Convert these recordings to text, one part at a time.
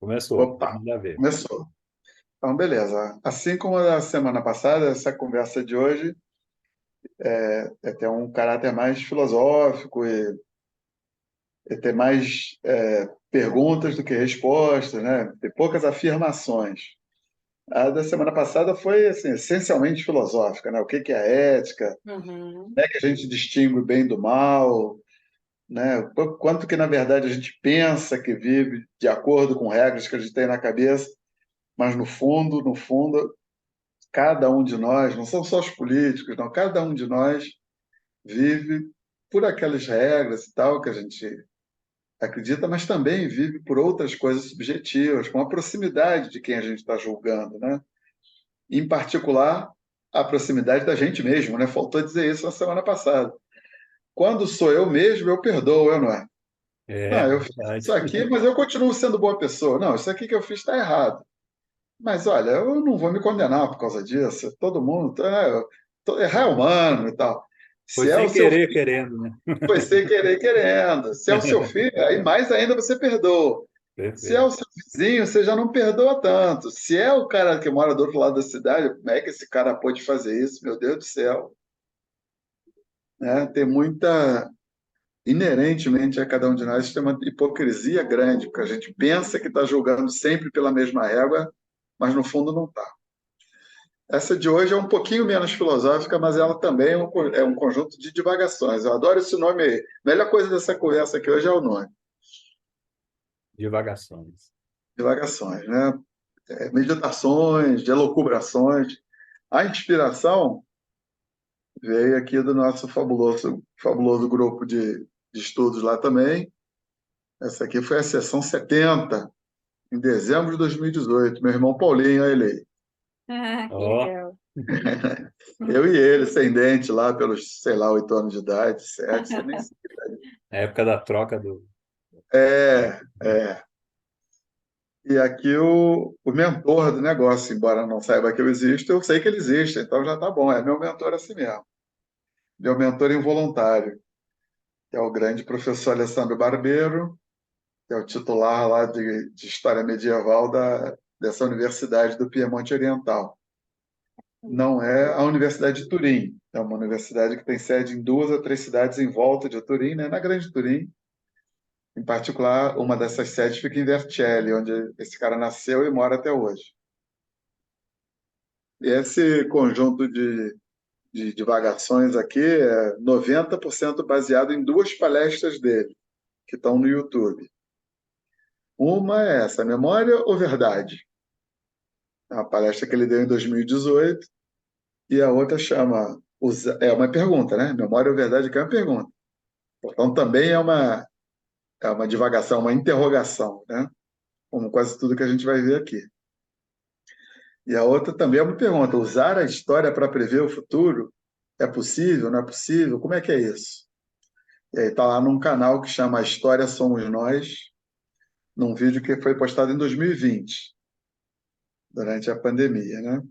Começou, pode Opa, mandar ver. começou. Então, beleza. Assim como a semana passada, essa conversa de hoje é ter um caráter mais filosófico e ter mais perguntas do que respostas, né? Ter poucas afirmações. A da semana passada foi assim, essencialmente filosófica, né? O que que é ética? Uhum. Como é que a gente distingue o bem do mal? Né? Quanto que, na verdade, a gente pensa que vive de acordo com regras que a gente tem na cabeça, mas no fundo, cada um de nós, não são só os políticos, não, cada um de nós vive por aquelas regras e tal que a gente acredita, mas também vive por outras coisas subjetivas, com a proximidade de quem a gente está julgando, né? Em particular, a proximidade da gente mesmo, né? Faltou dizer isso na semana passada. Quando sou eu mesmo, eu perdoo, eu não é? É, Não, eu fiz isso verdade. aqui, mas eu continuo sendo boa pessoa. Não, isso aqui que eu fiz está errado. Mas olha, eu não vou me condenar por causa disso. Todo mundo, errar é humano e tal. Foi Se é o sem seu querer, filho, querendo, né? foi sem querer querendo. Se é o seu filho, aí mais ainda você perdoa. Se é Perfeito. o seu vizinho, você já não perdoa tanto. Se é o cara que mora do outro lado da cidade, como é que esse cara pode fazer isso? Meu Deus do céu. Né? Tem muita. Inerentemente a cada um de nós tem uma hipocrisia grande, porque a gente pensa que está julgando sempre pela mesma régua, mas no fundo não está. Essa de hoje é um pouquinho menos filosófica, mas ela também é um conjunto de divagações. Eu adoro esse nome aí. A melhor coisa dessa conversa aqui hoje é o nome, Divagações. divagações, né? Meditações, de elucubrações. A inspiração veio aqui do nosso fabuloso grupo de estudos lá também. Essa aqui foi a sessão 70, em dezembro de 2018. Meu irmão Paulinho, olha ele aí. Ah, que Ó, legal. Eu e ele, sem dente lá, pelos, sei lá, 8 anos de idade, 7, você nem sei. na época da troca do. É. E aqui o mentor do negócio, embora não saiba que eu existo, eu sei que ele existe, então já tá bom. É meu mentor assim mesmo. Meu mentor involuntário, que é o grande professor Alessandro Barbeiro, que é o titular lá de História Medieval dessa Universidade do Piemonte Oriental. Não é a Universidade de Turim, é uma universidade que tem sede em 2 ou 3 cidades em volta de Turim, né? Na Grande Turim. Em particular, uma dessas sedes fica em Vercelli, onde esse cara nasceu e mora até hoje. E esse conjunto de divagações aqui é 90% baseado em 2 palestras dele, que estão no YouTube. Uma é essa, Memória ou Verdade? É uma palestra que ele deu em 2018, e a outra chama. É uma pergunta, né? Memória ou Verdade, que é uma pergunta. Então também é uma divagação, uma interrogação, né? Como quase tudo que a gente vai ver aqui. E a outra também é uma pergunta: usar a história para prever o futuro é possível? Não é possível? Como é que é isso? E aí está lá num canal que chama A História Somos Nós, num vídeo que foi postado em 2020, durante a pandemia, né?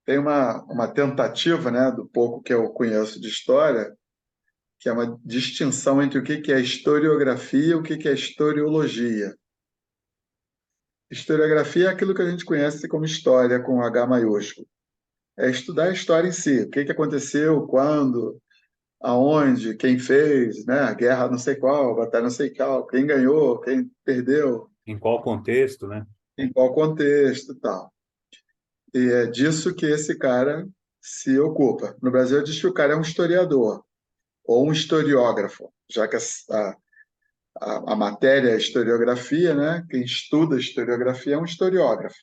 Tem uma tentativa, né, do pouco que eu conheço de história, que é uma distinção entre o que é historiografia e o que é historiologia. Historiografia é aquilo que a gente conhece como história, com H maiúsculo. É estudar a história em si, o que aconteceu, quando, aonde, quem fez, né? A guerra não sei qual, a batalha não sei qual, quem ganhou, quem perdeu, Em qual contexto, né? em qual contexto e tal. E é disso que esse cara se ocupa. No Brasil, diz que o cara é um historiador ou um historiógrafo, já que a matéria é historiografia, né? Quem estuda historiografia é um historiógrafo.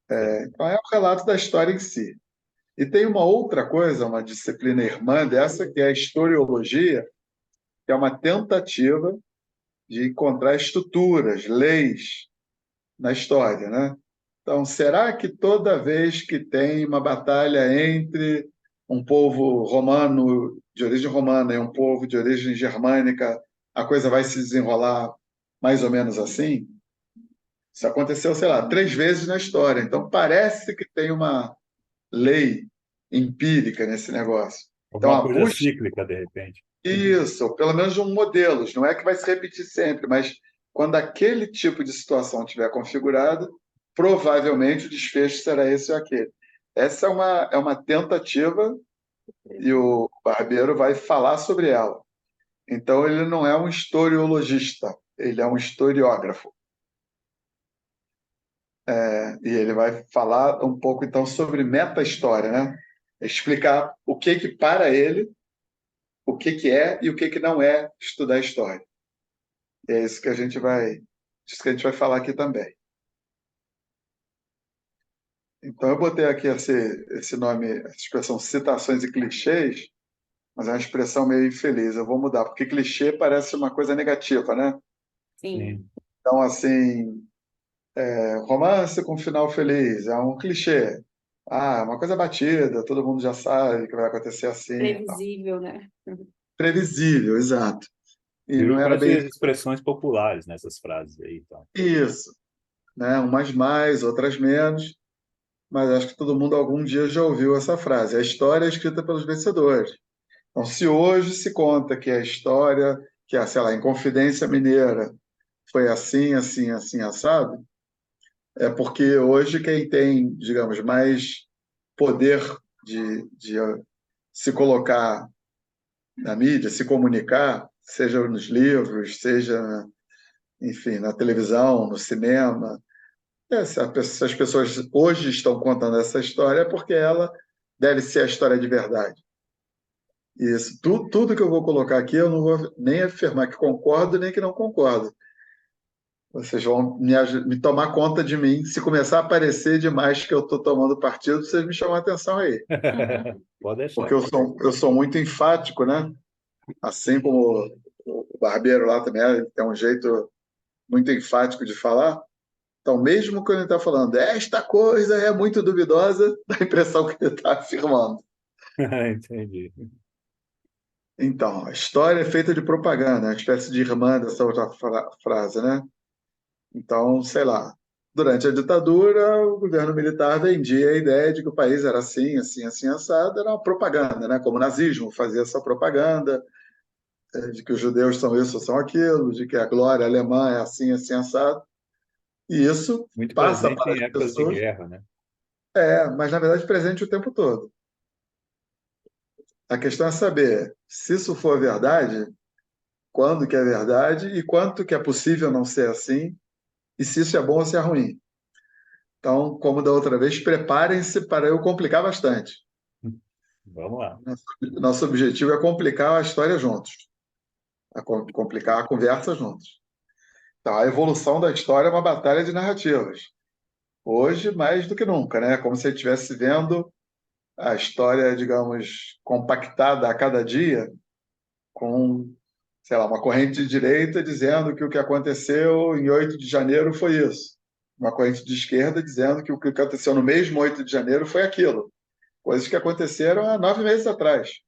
Então, é o relato da história em si. E tem uma outra coisa, uma disciplina irmã dessa, que é a historiologia, que é uma tentativa de encontrar estruturas, leis na história, né? Então, será que toda vez que tem uma batalha entre um povo romano de origem romana e um povo de origem germânica, a coisa vai se desenrolar mais ou menos assim? Isso aconteceu, sei lá, 3 vezes na história. Então, parece que tem uma lei empírica nesse negócio. Então, Alguma a coisa busca, cíclica, de repente. isso, ou pelo menos um modelo, não é que vai se repetir sempre, mas quando aquele tipo de situação estiver configurada, provavelmente o desfecho será esse ou aquele. Essa é uma tentativa e o Barbeiro vai falar sobre ela. Então, ele não é um historiologista, ele é um historiógrafo. E ele vai falar um pouco, então, sobre meta-história, né? Explicar o que para ele, o que é e o que não é estudar história. E é isso que a gente vai falar aqui também. Então, eu botei aqui esse nome, essa expressão citações e clichês, mas é uma expressão meio infeliz. Eu vou mudar, porque clichê parece uma coisa negativa, né? Sim. Sim. Então, assim, romance com final feliz é um clichê. Ah, uma coisa batida, todo mundo já sabe que vai acontecer assim e tal. Previsível, né? Previsível, exato. E não Virou era quase bem expressões populares nessas frases aí, então. isso, né? Umas mais, outras menos, mas acho que todo mundo algum dia já ouviu essa frase. A história é escrita pelos vencedores. Então, se hoje se conta que a história, que a, sei lá, Inconfidência Mineira foi assim, assim, assim, assado, é porque hoje quem tem, digamos, mais poder de se colocar na mídia, se comunicar, seja nos livros, seja, enfim, na televisão, no cinema. Se as pessoas hoje estão contando essa história, é porque ela deve ser a história de verdade. Isso, tudo que eu vou colocar aqui, eu não vou nem afirmar que concordo, nem que não concordo. Vocês vão me tomar conta de mim. Se começar a aparecer demais que eu estou tomando partido, vocês me chamam a atenção aí. Pode Porque deixar. eu sou muito enfático, né? Assim como o Barbeiro lá também tem um jeito muito enfático de falar. Então, mesmo quando ele está falando, esta coisa é muito duvidosa, dá a impressão que ele está afirmando. Entendi. Então, a história é feita de propaganda, uma espécie de irmã dessa outra frase, né? Então, sei lá, durante a ditadura, o governo militar vendia a ideia de que o país era assim, assim, assim, assado, era uma propaganda, né? Como o nazismo fazia essa propaganda, de que os judeus são isso, são aquilo, de que a glória alemã é assim, assim, assado. E isso Muito passa presente para em as épocas de pessoas, guerra, né? mas na verdade presente o tempo todo. A questão é saber se isso for verdade, quando que é verdade e quanto que é possível não ser assim, e se isso é bom ou se é ruim. Então, como da outra vez, preparem-se para eu complicar bastante. Vamos lá. Nosso objetivo é complicar a história juntos, complicar a conversa juntos. Então, a evolução da história é uma batalha de narrativas. Hoje, mais do que nunca, né? Como se a gente estivesse vendo a história, digamos, compactada a cada dia com, sei lá, uma corrente de direita dizendo que o que aconteceu em 8 de janeiro foi isso. Uma corrente de esquerda dizendo que o que aconteceu no mesmo 8 de janeiro foi aquilo. Coisas que aconteceram há 9 meses atrás.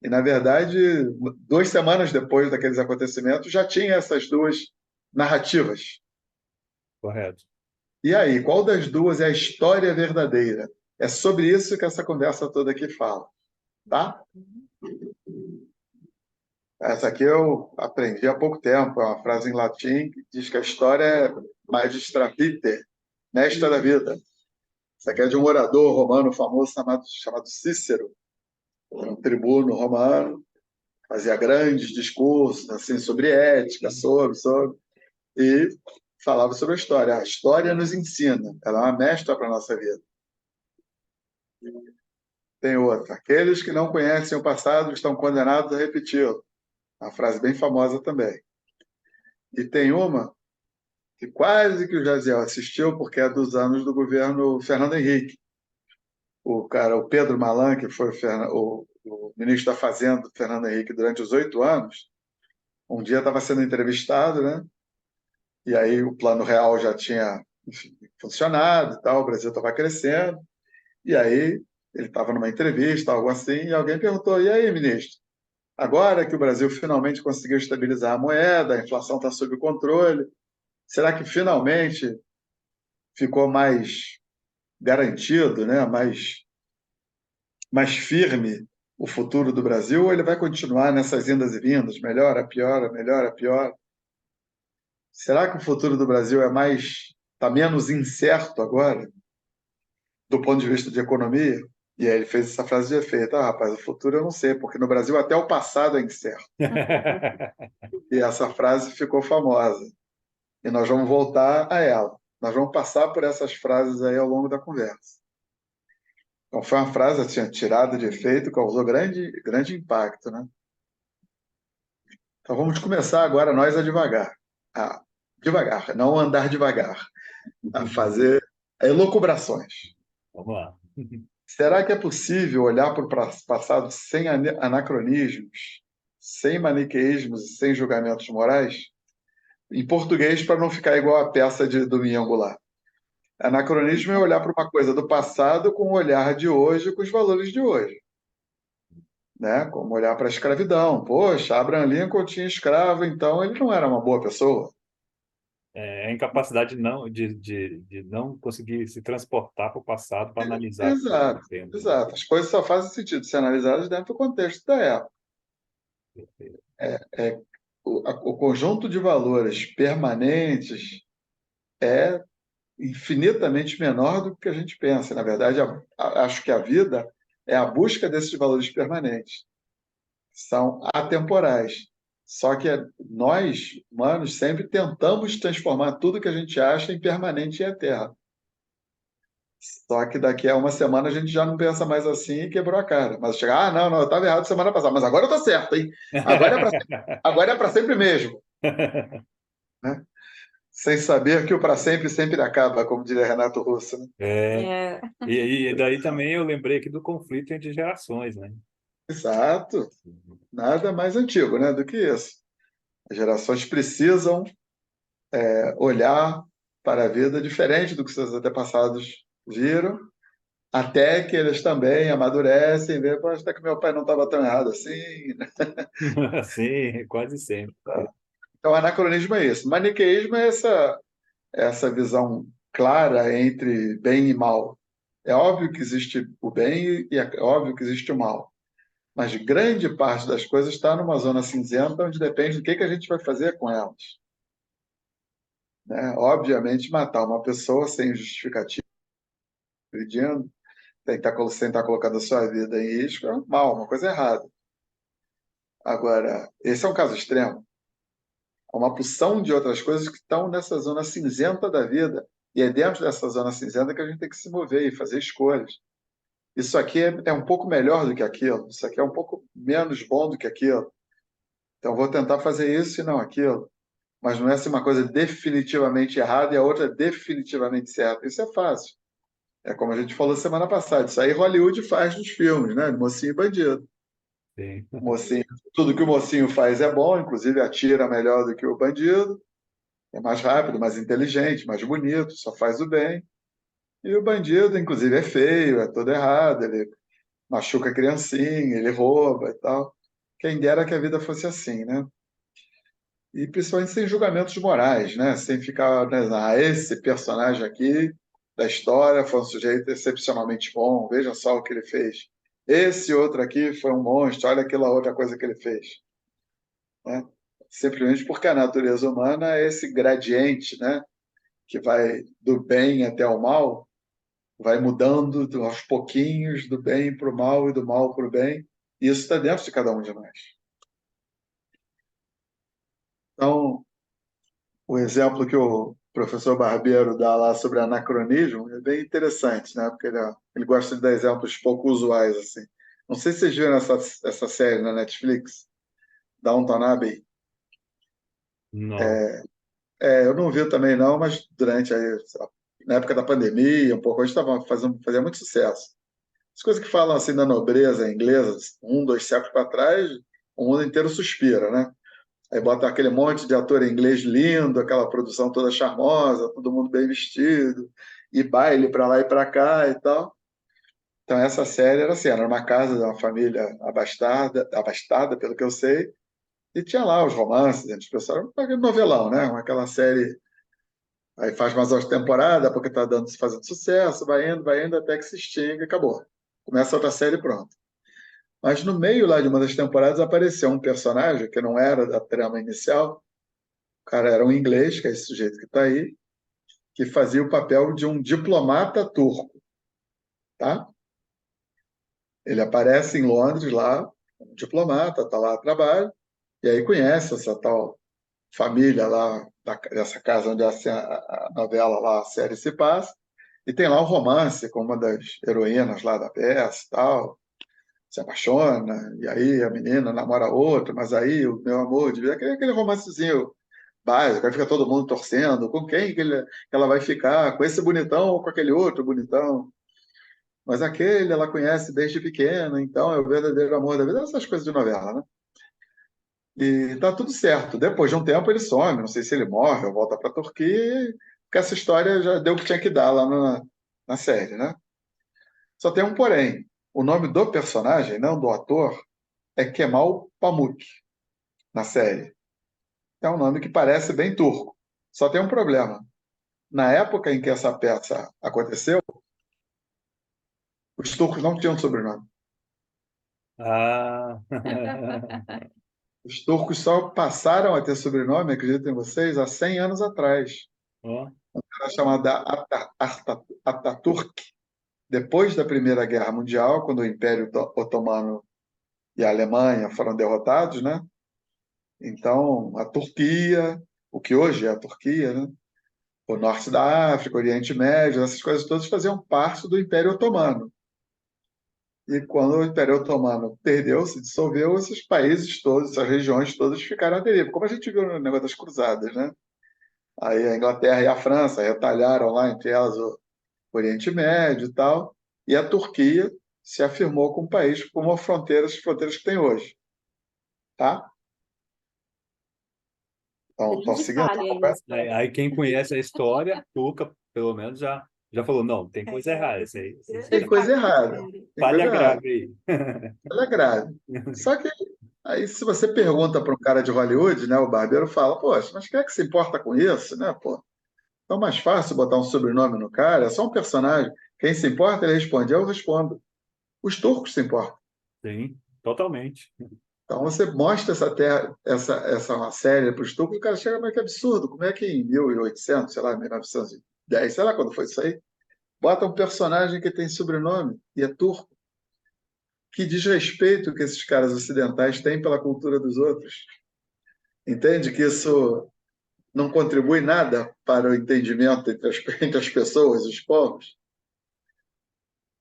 E, na verdade, 2 semanas depois daqueles acontecimentos, já tinha essas duas narrativas. Correto. E aí, qual das duas é a história verdadeira? É sobre isso que essa conversa toda aqui fala, tá? Essa aqui eu aprendi há pouco tempo, é uma frase em latim que diz que a história é magistra vitae, mestra da vida. Isso aqui é de um orador romano famoso chamado Cícero, um tribuno romano, fazia grandes discursos assim sobre ética, sobre e falava sobre a história. A história nos ensina, ela é uma mestra para a nossa vida. Tem outra. Aqueles que não conhecem o passado estão condenados a repeti-lo. Uma frase bem famosa também. E tem uma que quase que o Jaziel assistiu, porque é dos anos do governo Fernando Henrique. O Pedro Malan, que foi o ministro da Fazenda do Fernando Henrique durante os 8 anos, um dia estava sendo entrevistado, né? E aí o Plano Real já tinha, enfim, funcionado e tal, o Brasil estava crescendo. E aí ele estava numa entrevista, algo assim, e alguém perguntou: e aí, ministro? Agora que o Brasil finalmente conseguiu estabilizar a moeda, a inflação está sob controle, será que finalmente ficou mais garantido, né? mais firme o futuro do Brasil ou ele vai continuar nessas indas e vindas, melhora, piora, melhora, piora? Será que o futuro do Brasil está menos incerto agora, do ponto de vista de economia? E aí ele fez essa frase de efeito: ah, rapaz, o futuro eu não sei, porque no Brasil até o passado é incerto. E essa frase ficou famosa. E nós vamos voltar a ela. Nós vamos passar por essas frases aí ao longo da conversa. Então, foi uma frase assim, tirada de efeito, causou grande impacto, né? Então, vamos começar agora nós a devagar. Devagar, não andar devagar. A fazer elucubrações. Vamos lá. Será que é possível olhar para o passado sem anacronismos, sem maniqueísmos e sem julgamentos morais? Em português, para não ficar igual a peça de Domingo lá. Anacronismo é olhar para uma coisa do passado com o olhar de hoje, com os valores de hoje. Né? Como olhar para a escravidão. Poxa, Abraham Lincoln tinha escravo, então ele não era uma boa pessoa. É a incapacidade de não conseguir se transportar para o passado para analisar o que está Exato, acontecendo. exato. As coisas só fazem sentido ser analisadas dentro do contexto da época. É, o conjunto de valores permanentes é infinitamente menor do que a gente pensa. Na verdade, acho que a vida é a busca desses valores permanentes. São atemporais. Só que nós, humanos, sempre tentamos transformar tudo que a gente acha em permanente e eterno. Só que daqui a uma semana a gente já não pensa mais assim e quebrou a cara. Mas chegar, não, eu estava errado semana passada, mas agora eu estou certo, hein? Agora é para sempre mesmo. Né? Sem saber que o para sempre sempre acaba, como diria Renato Russo. Né? É, É, e daí também eu lembrei aqui do conflito entre gerações, né? Exato. Nada mais antigo, né, do que isso. As gerações precisam olhar para a vida diferente do que seus antepassados viram, até que eles também amadurecem e veem, "Pô, até que meu pai não estava tão errado assim." Né? Sim, quase sempre. Então, anacronismo é isso. Maniqueísmo é essa visão clara entre bem e mal. É óbvio que existe o bem e é óbvio que existe o mal. Mas grande parte das coisas está numa zona cinzenta, onde depende do que a gente vai fazer com elas. Né? Obviamente, matar uma pessoa sem justificativa, agredindo, sem estar colocando a sua vida em risco, é um mal, uma coisa errada. Agora, esse é um caso extremo. Há uma porção de outras coisas que estão nessa zona cinzenta da vida, e é dentro dessa zona cinzenta que a gente tem que se mover e fazer escolhas. Isso aqui é um pouco melhor do que aquilo, isso aqui é um pouco menos bom do que aquilo. Então, vou tentar fazer isso e não aquilo. Mas não é assim uma coisa definitivamente errada e a outra definitivamente certa. Isso é fácil. É como a gente falou semana passada. Isso aí Hollywood faz nos filmes, né? Mocinho e bandido. Sim. Mocinho, tudo que o mocinho faz é bom, inclusive atira melhor do que o bandido. É mais rápido, mais inteligente, mais bonito, só faz o bem. E o bandido, inclusive, é feio, é todo errado, ele machuca a criancinha, ele rouba e tal. Quem dera que a vida fosse assim, né? E principalmente sem julgamentos morais, né? Sem ficar, né, esse personagem aqui da história foi um sujeito excepcionalmente bom, veja só o que ele fez. Esse outro aqui foi um monstro, olha aquela outra coisa que ele fez. Né? Simplesmente porque a natureza humana é esse gradiente, né? Que vai do bem até o mal, vai mudando aos pouquinhos do bem para o mal e do mal para o bem. E isso está dentro de cada um de nós. Então, o exemplo que o professor Barbeiro dá lá sobre anacronismo é bem interessante, né? Porque ele gosta de dar exemplos pouco usuais, assim. Não sei se vocês viram essa série na Netflix, Downton Abbey. Não. Eu não vi também não, mas durante aí, na época da pandemia, um pouco, a gente fazia muito sucesso. As coisas que falam assim da nobreza inglesa, um, dois séculos para trás, o mundo inteiro suspira, né? Aí bota aquele monte de ator inglês lindo, aquela produção toda charmosa, todo mundo bem vestido, e baile para lá e para cá e tal. Então essa série era assim, era uma casa de uma família abastada, pelo que eu sei, e tinha lá os romances entre os pessoal, um novelão, né? Aquela série, aí faz mais outra temporada, porque está fazendo sucesso, vai indo, até que se extingue e acabou. Começa outra série e pronto. Mas no meio lá de uma das temporadas apareceu um personagem que não era da trama inicial. O cara era um inglês, que é esse sujeito que está aí, que fazia o papel de um diplomata turco, tá? Ele aparece em Londres lá, um diplomata, está lá a trabalho, e aí conhece essa tal família lá, dessa casa onde a novela lá, a série se passa, e tem lá um romance com uma das heroínas lá da peça e tal, se apaixona, e aí a menina namora outra, mas aí o meu amor, aquele romancezinho básico, aí fica todo mundo torcendo, com quem que ela vai ficar, com esse bonitão ou com aquele outro bonitão. Mas aquele ela conhece desde pequena, então é o verdadeiro amor da vida, essas coisas de novela, né? E tá tudo certo. Depois de um tempo ele some, não sei se ele morre ou volta para a Turquia, porque essa história já deu o que tinha que dar lá na série, né? Só tem um porém. O nome do personagem, não do ator, é Kemal Pamuk, na série. É um nome que parece bem turco. Só tem um problema. Na época em que essa peça aconteceu, os turcos não tinham sobrenome. Ah, Os turcos só passaram a ter sobrenome, acreditem vocês, há 100 anos atrás. ó, Era chamada Ataturk. Depois da Primeira Guerra Mundial, quando o Império Otomano e a Alemanha foram derrotados, né? Então, a Turquia, o que hoje é a Turquia, né? O norte da África, o Oriente Médio, essas coisas todas faziam parte do Império Otomano. E quando o Império Otomano perdeu, se dissolveu, esses países todos, essas regiões todas ficaram à deriva, como a gente viu no negócio das cruzadas, né? Aí a Inglaterra e a França retalharam lá entre elas o Oriente Médio e tal, e a Turquia se afirmou como um país com uma fronteira, as fronteiras que tem hoje, tá? Então, estão Grande seguindo? falha aí na história. aí quem conhece a história, Tuca, pelo menos já falou, não, tem coisa errada, isso aí, Tem coisa errada, tem falha coisa errada, grave aí. ela é grave. Só que aí, se você pergunta para um cara de Hollywood, né, o barbeiro fala, poxa, mas quem é que se importa com isso, né, pô? É mais fácil botar um sobrenome no cara, é só um personagem. Quem se importa, ele responde, eu respondo. Os turcos se importam. Sim, totalmente. Então você mostra essa terra, essa uma série para os turcos, o cara chega, mas que absurdo, como é que em 1800, sei lá, 1910, sei lá quando foi isso aí, bota um personagem que tem sobrenome e é turco. Que desrespeito que esses caras ocidentais têm pela cultura dos outros. Entende que isso não contribui nada para o entendimento entre as pessoas, os povos?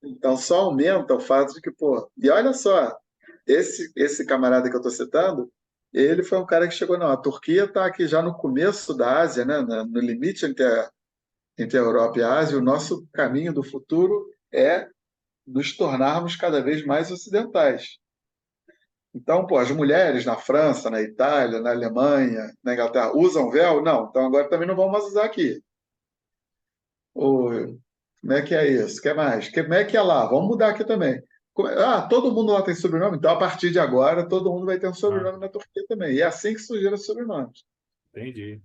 Então só aumenta o fato de que, pô, e olha só, esse camarada que eu estou citando, ele foi um cara que chegou, não, a Turquia está aqui já no começo da Ásia, né, no limite entre a Europa e a Ásia, o nosso caminho do futuro é nos tornarmos cada vez mais ocidentais. Então, pô, as mulheres na França, na Itália, na Alemanha, na Inglaterra usam véu? Não, então agora também não vão mais usar aqui. Ou, como é que é isso? O que mais? Como é que é lá? Vamos mudar aqui também. Todo mundo lá tem sobrenome, então a partir de agora todo mundo vai ter um Ah, sobrenome na Turquia também. E é assim que surgiram os sobrenomes. entendi.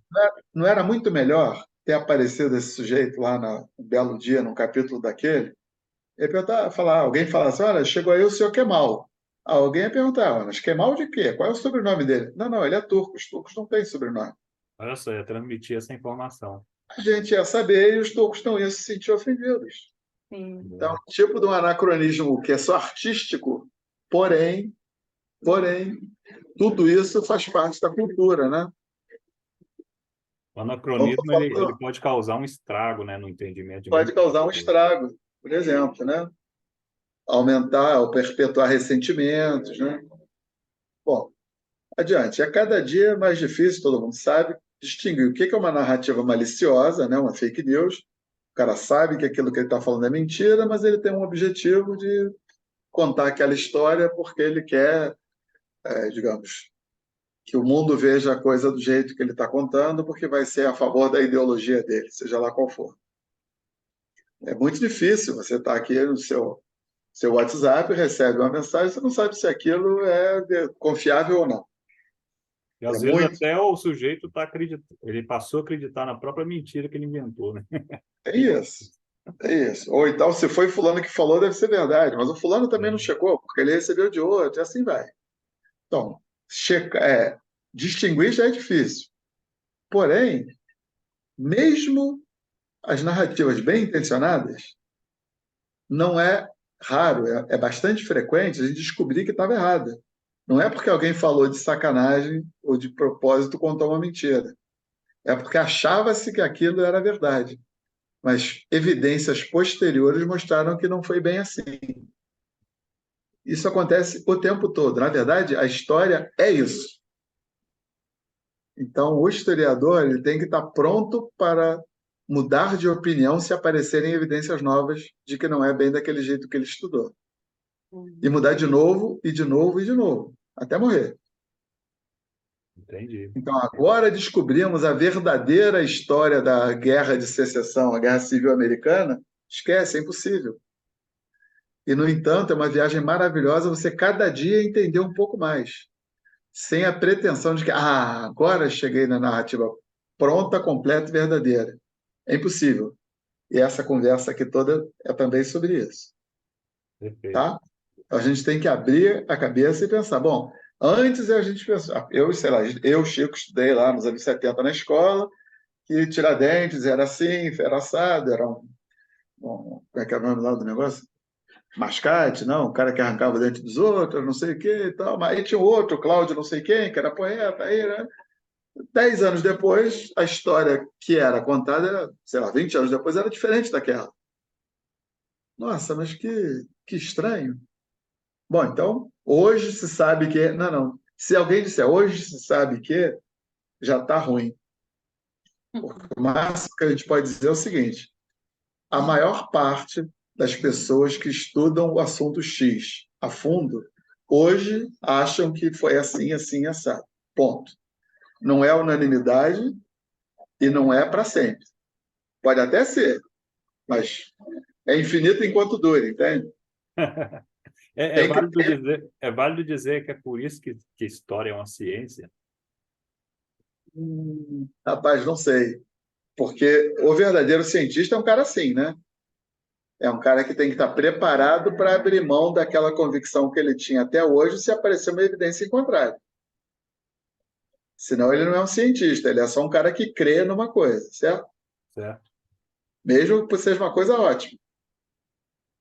Não era muito melhor ter aparecido esse sujeito lá um belo dia, num capítulo daquele? Ele falar, alguém fala assim: olha, chegou aí o senhor Kemal. Alguém ia perguntar, mas Kemal de quê? Qual é o sobrenome dele? Não, não, ele é turco. Os turcos não têm sobrenome. Olha só, ia transmitir essa informação. A gente ia saber e os turcos não iam se sentir ofendidos. Sim. Então, um tipo de um anacronismo que é só artístico, porém, porém, tudo isso faz parte da cultura, né? O Então, tô anacronismo, ele falando, pode causar um estrago, né, no entendimento de pode muitas causar um pessoas. estrago, por exemplo, né? Aumentar ou perpetuar ressentimentos, né? Bom, adiante. A cada dia é mais difícil, todo mundo sabe, distinguir o que é uma narrativa maliciosa, né? Uma fake news. O cara sabe que aquilo que ele está falando é mentira, mas ele tem um objetivo de contar aquela história porque ele quer, digamos, que o mundo veja a coisa do jeito que ele está contando, porque vai ser a favor da ideologia dele, seja lá qual for. É muito difícil você estar aqui no seu WhatsApp, recebe uma mensagem, você não sabe se aquilo é confiável ou não. E É às vezes muito. até o sujeito tá acreditando, ele passou a acreditar na própria mentira que ele inventou, né? É isso. É isso. Ou então, se foi fulano que falou, deve ser verdade. Mas o fulano também não Sim, checou, porque ele recebeu de outro, e assim vai. Então, distinguir já é difícil. Porém, mesmo as narrativas bem intencionadas, não é raro, é bastante frequente a gente descobrir que estava errada. Não é porque alguém falou de sacanagem ou de propósito contou uma mentira. É porque achava-se que aquilo era verdade. Mas evidências posteriores mostraram que não foi bem assim. Isso acontece o tempo todo. Na verdade, a história é isso. Então, o historiador ele tem que estar pronto para mudar de opinião se aparecerem evidências novas de que não é bem daquele jeito que ele estudou. E mudar de novo, e de novo, e de novo, até morrer. entendi. Então, agora descobrimos a verdadeira história da Guerra de Secessão, a Guerra Civil Americana. Esquece, é impossível. E, no entanto, é uma viagem maravilhosa você cada dia entender um pouco mais, sem a pretensão de que, agora cheguei na narrativa pronta, completa e verdadeira. É impossível. E essa conversa aqui toda é também sobre isso, Perfeito. tá? A gente tem que abrir a cabeça e pensar, bom, antes a gente pensava, eu, sei lá, eu, Chico, estudei lá nos anos 70 na escola, que Tiradentes era assim, era assado, era como é que é o nome lá do negócio? Mascate, não, o cara que arrancava o dente dos outros, não sei o que e tal. Mas aí tinha o outro, Cláudio não sei quem, que era poeta. Aí, né? 10 anos depois, a história que era contada, era, sei lá, 20 anos depois, era diferente daquela. Nossa, mas que estranho. Bom, então, hoje se sabe que... Não, não. Se alguém disser hoje se sabe que, já está ruim. O máximo que a gente pode dizer é o seguinte: a maior parte das pessoas que estudam o assunto X a fundo, hoje acham que foi assim, assim, assado. Ponto. Não é unanimidade e não é para sempre. Pode até ser, mas é infinito enquanto dura, entende? É, Tem que é válido dizer que é por isso que história é uma ciência. Rapaz, não sei. Porque o verdadeiro cientista é um cara assim, né? É um cara que tem que estar preparado para abrir mão daquela convicção que ele tinha até hoje se aparecer uma evidência em contrário. Senão ele não é um cientista, ele é só um cara que crê numa coisa, certo? Certo? Mesmo que seja uma coisa ótima.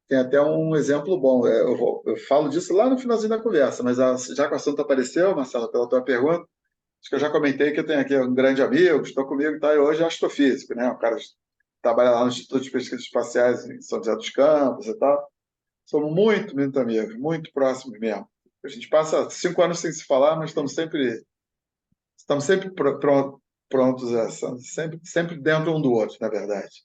Tem até um exemplo bom. Eu falo disso lá no finalzinho da conversa, mas já que o assunto apareceu, Marcelo, pela tua pergunta, acho que eu já comentei que eu tenho aqui um grande amigo, estou comigo e tal, e hoje é astrofísico, né? Um cara que trabalha lá no Instituto de Pesquisas Espaciais em São José dos Campos e tal. Somos muito, muito amigos, muito próximos mesmo. A gente passa 5 anos sem se falar, mas estamos sempre prontos, sempre dentro um do outro, na verdade.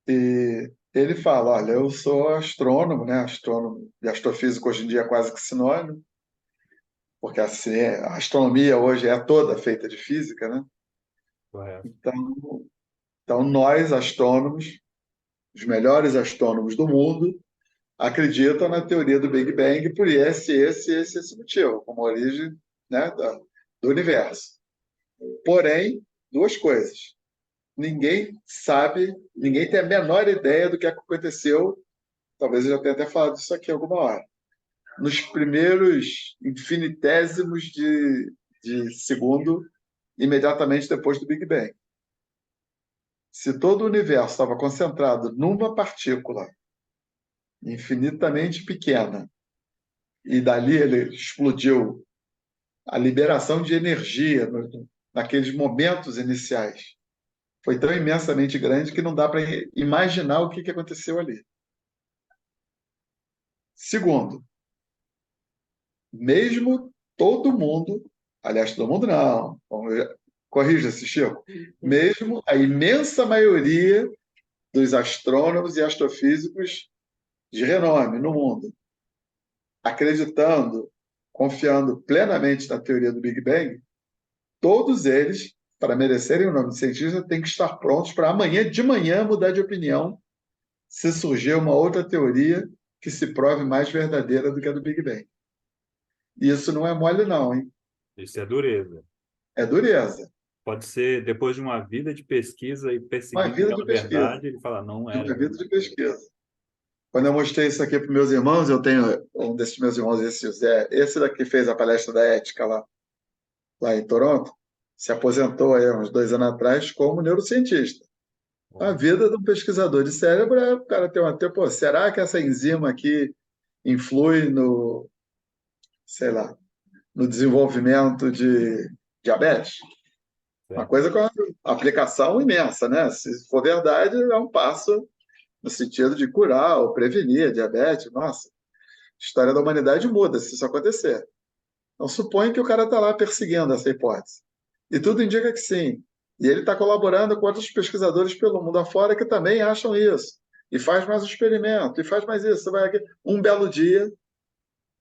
E ele fala, olha, eu sou astrônomo, né? Astrônomo e astrofísico hoje em dia é quase que sinônimo, porque assim, a astronomia hoje é toda feita de física, né? Correto. Então nós, astrônomos, os melhores astrônomos do mundo, acreditam na teoria do Big Bang por esse motivo, como origem, né, do universo. Porém, duas coisas. Ninguém sabe, ninguém tem a menor ideia do que aconteceu. Talvez eu já tenha até falado disso aqui alguma hora. Nos primeiros infinitésimos de segundo, imediatamente depois do Big Bang. Se todo o universo estava concentrado numa partícula infinitamente pequena, e dali ele explodiu, a liberação de energia naqueles momentos iniciais foi tão imensamente grande que não dá para imaginar o que aconteceu ali. Segundo, mesmo todo mundo, aliás, todo mundo não, corrija-se, Chico, mesmo a imensa maioria dos astrônomos e astrofísicos de renome no mundo, acreditando, confiando plenamente na teoria do Big Bang, todos eles, para merecerem o nome de cientista, têm que estar prontos para amanhã de manhã mudar de opinião se surgir uma outra teoria que se prove mais verdadeira do que a do Big Bang. E isso não é mole não, hein? Isso é dureza. É dureza. Pode ser depois de uma vida de pesquisa e Uma perseguindo vida de aquela pesquisa, verdade, ele fala, não de era uma vida verdade. de pesquisa. Quando eu mostrei isso aqui para meus irmãos, eu tenho um desses meus irmãos, esse Zé, esse daqui fez a palestra da ética lá em Toronto, se aposentou aí uns 2 anos atrás como neurocientista. A vida de um pesquisador de cérebro é o cara ter pô, será que essa enzima aqui influi no, sei lá, no desenvolvimento de diabetes? Uma Certo. coisa com uma aplicação imensa, né? Se for verdade, é um passo no sentido de curar ou prevenir a diabetes. Nossa, a história da humanidade muda se isso acontecer. Então, supõe que o cara está lá perseguindo essa hipótese. E tudo indica que sim. E ele está colaborando com outros pesquisadores pelo mundo afora que também acham isso. E faz mais um experimento, e faz mais isso. Você vai aqui. Um belo dia,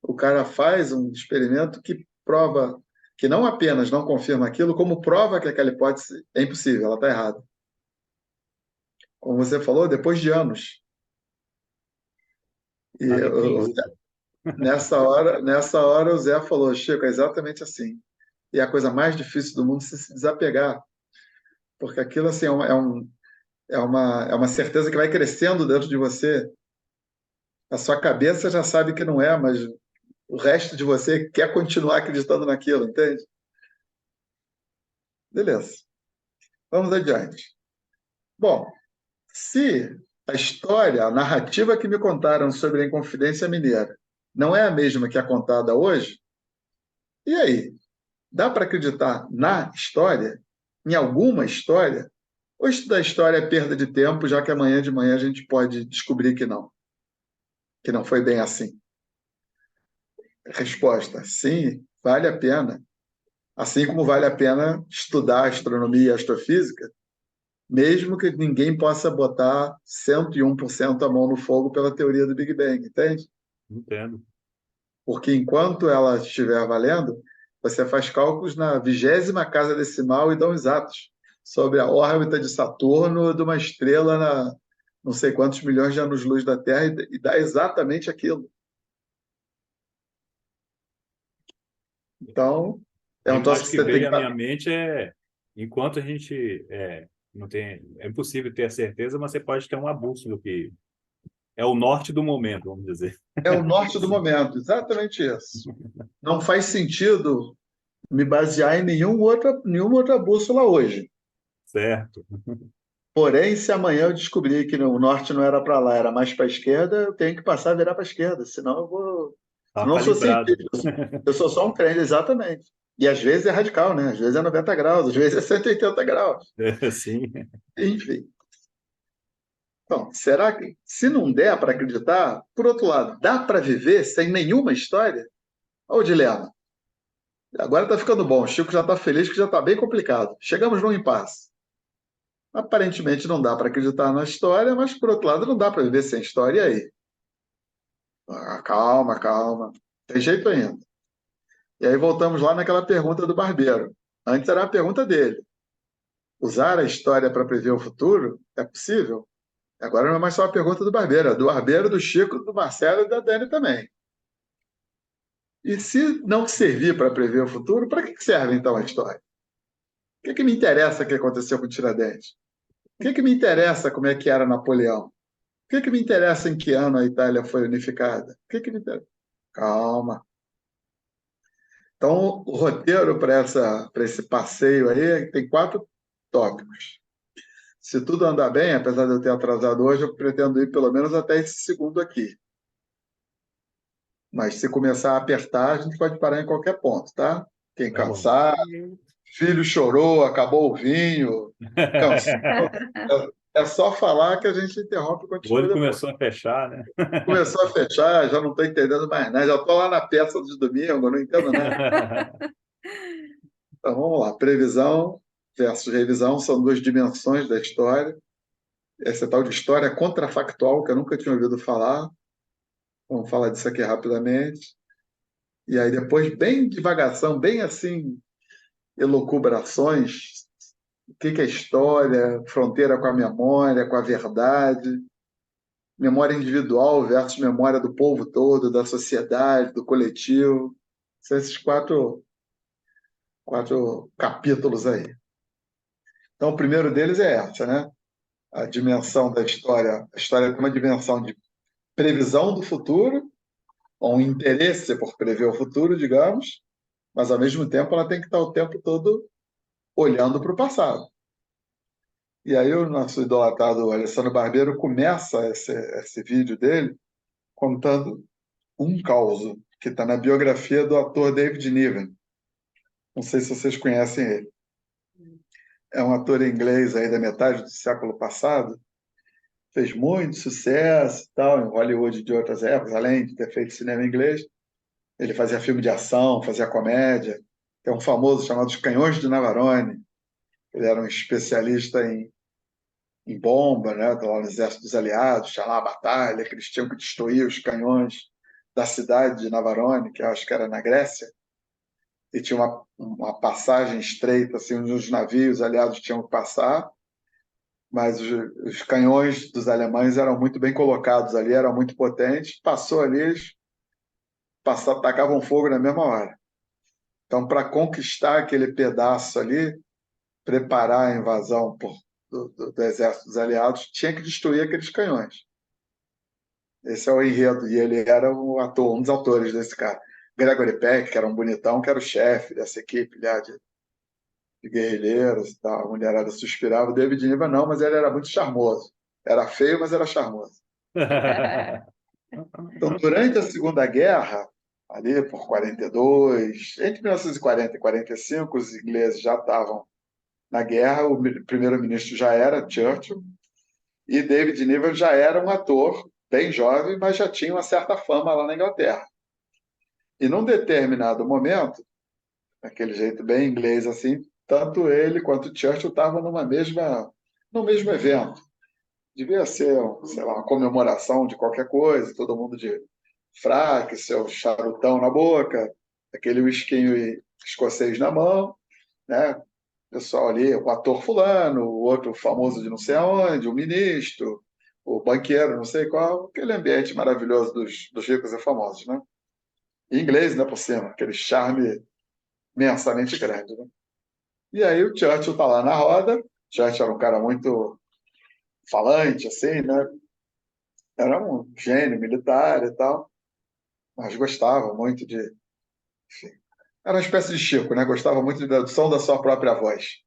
o cara faz um experimento que prova, que não apenas não confirma aquilo, como prova que aquela hipótese é impossível, ela está errada. Como você falou, depois de anos. E A vida em luta. nessa hora o Zé falou, Chico, é exatamente assim. E é a coisa mais difícil do mundo é se desapegar, porque aquilo assim, é uma certeza que vai crescendo dentro de você. A sua cabeça já sabe que não é, mas o resto de você quer continuar acreditando naquilo, entende? Beleza, vamos adiante. Bom, se a história, a narrativa que me contaram sobre a Inconfidência Mineira não é a mesma que é contada hoje, e aí? Dá para acreditar na história? Em alguma história? Ou estudar história é perda de tempo, já que amanhã de manhã a gente pode descobrir que não foi bem assim? Resposta: sim, vale a pena. Assim como vale a pena estudar astronomia e astrofísica, mesmo que ninguém possa botar 101% a mão no fogo pela teoria do Big Bang, entende? Entendo. Porque enquanto ela estiver valendo, você faz cálculos na 20ª casa decimal e dão exatos sobre a órbita de Saturno de uma estrela na não sei quantos milhões de anos-luz da Terra e dá exatamente aquilo. Então, é A um troço imagem que que você tem veio que à minha mente é, enquanto a gente não tem, é impossível ter a certeza, mas você pode ter uma bússola que é o norte do momento, vamos dizer. é o norte do momento, exatamente isso. Não faz sentido me basear em nenhuma outra bússola hoje. Certo. Porém, se amanhã eu descobrir que o norte não era para lá, era mais para a esquerda, eu tenho que passar a virar para a esquerda, senão eu vou. Tá Senão eu sou calibrado. cientista, eu sou só um crente, exatamente. E às vezes é radical, né? Às vezes é 90 graus, às vezes é 180 graus. Sim. Enfim. Então, será que, se não der para acreditar, por outro lado, dá para viver sem nenhuma história? Olha o dilema. Agora está ficando bom. O Chico já está feliz que já está bem complicado. Chegamos num impasse. Aparentemente não dá para acreditar na história, mas por outro lado não dá para viver sem história. E aí? Ah, calma, calma. Tem jeito ainda. E aí voltamos lá naquela pergunta do barbeiro. Antes era a pergunta dele. Usar a história para prever o futuro é possível? Agora não é mais só a pergunta do barbeiro, é do barbeiro, do Chico, do Marcelo e da Dani também. E se não servir para prever o futuro, para que serve então a história? O que me interessa o que aconteceu com o Tiradentes? O que me interessa como é que era Napoleão? O que me interessa em que ano a Itália foi unificada? O que me interessa? Calma. Então, o roteiro para esse passeio aí tem 4 tópicos. Se tudo andar bem, apesar de eu ter atrasado hoje, eu pretendo ir pelo menos até esse segundo aqui. Mas se começar a apertar, a gente pode parar em qualquer ponto, tá? Quem Tá bom. cansar, filho chorou, acabou o vinho, cansou. É só falar que a gente interrompe e O continua olho depois. começou a fechar, né? Começou a fechar, já não estou entendendo mais nada. Já estou lá na peça de domingo, não entendo nada. Então vamos lá. Previsão versus revisão são 2 dimensões da história. Essa tal de história contrafactual, que eu nunca tinha ouvido falar. Vamos falar disso aqui rapidamente. E aí depois, bem devagação, bem assim, elucubrações. O que é história, fronteira com a memória, com a verdade, memória individual versus memória do povo todo, da sociedade, do coletivo. São esses quatro capítulos aí. Então, o primeiro deles é essa, né? A dimensão da história. A história tem uma dimensão de previsão do futuro, ou um interesse por prever o futuro, digamos, mas, ao mesmo tempo, ela tem que estar o tempo todo olhando para o passado. E aí o nosso idolatrado Alessandro Barbeiro começa esse vídeo dele contando um caos que está na biografia do ator David Niven. Não sei se vocês conhecem ele. É um ator inglês aí da metade do século passado, fez muito sucesso e tal, em Hollywood de outras épocas, além de ter feito cinema inglês. Ele fazia filme de ação, fazia comédia. Tem um famoso chamado Os Canhões de Navarone. Ele era um especialista em bomba, né? Lá no Exército dos Aliados, tinha lá a batalha, que eles tinham que destruir os canhões da cidade de Navarone, que eu acho que era na Grécia, e tinha uma passagem estreita, assim, onde os navios aliados tinham que passar, mas os canhões dos alemães eram muito bem colocados ali, eram muito potentes, passou ali, eles tacavam fogo na mesma hora. Então, para conquistar aquele pedaço ali, preparar a invasão do exército dos aliados, tinha que destruir aqueles canhões. Esse é o enredo, e ele era um dos autores desse cara. Gregory Peck, que era um bonitão, que era o chefe dessa equipe lá de guerrilheiros e tal. A mulherada suspirava. O David Niven não, mas ele era muito charmoso. Era feio, mas era charmoso. Então, durante a Segunda Guerra, ali por 42, entre 1940 e 45, os ingleses já estavam na guerra, o primeiro-ministro já era Churchill, e David Niven já era um ator bem jovem, mas já tinha uma certa fama lá na Inglaterra. E num determinado momento, daquele jeito bem inglês assim, tanto ele quanto Churchill estavam no mesmo evento. Devia ser, sei lá, uma comemoração de qualquer coisa, todo mundo de fraque, seu charutão na boca, aquele whiskinho escocês na mão, né? O pessoal ali, o ator fulano, o outro famoso de não sei aonde, o ministro, o banqueiro, não sei qual, aquele ambiente maravilhoso dos ricos e famosos, né? Em inglês, né, por cima, aquele charme imensamente grande, né? E aí o Churchill está lá na roda. Churchill era um cara muito falante, assim, né? Era um gênio militar e tal, mas gostava muito de... Enfim, era uma espécie de Chico, né? Gostava muito do som da sua própria voz.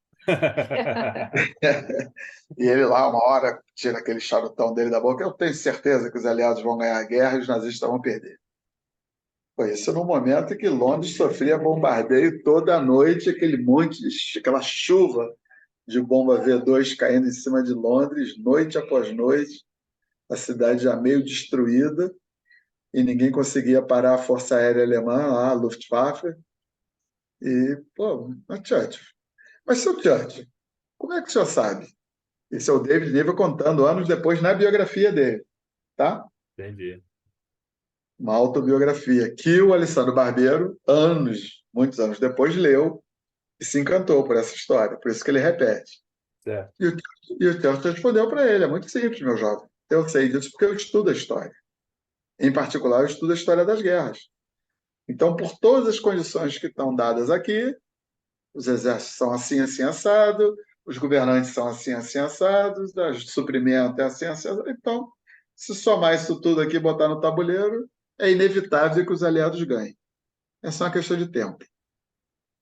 E ele lá, uma hora, tira aquele charutão dele da boca. Eu tenho certeza que os aliados vão ganhar a guerra e os nazistas vão perder. Foi isso no momento em que Londres sofria bombardeio toda noite, aquela chuva de bomba V2 caindo em cima de Londres, noite após noite, a cidade já meio destruída, e ninguém conseguia parar a Força Aérea Alemã, a Luftwaffe, e, pô, a Churchill. Mas, seu Churchill, como é que o senhor sabe? Esse é o David Niven contando anos depois na biografia dele, tá? Entendi. Uma autobiografia que o Alessandro Barbeiro, muitos anos depois, leu e se encantou por essa história, por isso que ele repete. Certo. E o Churchill respondeu para ele: é muito simples, meu jovem. Eu sei disso porque eu estudo a história. Em particular, eu estudo a história das guerras. Então, por todas as condições que estão dadas aqui, os exércitos são assim, assim, assado, os governantes são assim, assim, assados, o suprimento é assim, assim, assado. Então, se somar isso tudo aqui e botar no tabuleiro, é inevitável que os aliados ganhem. É só uma questão de tempo.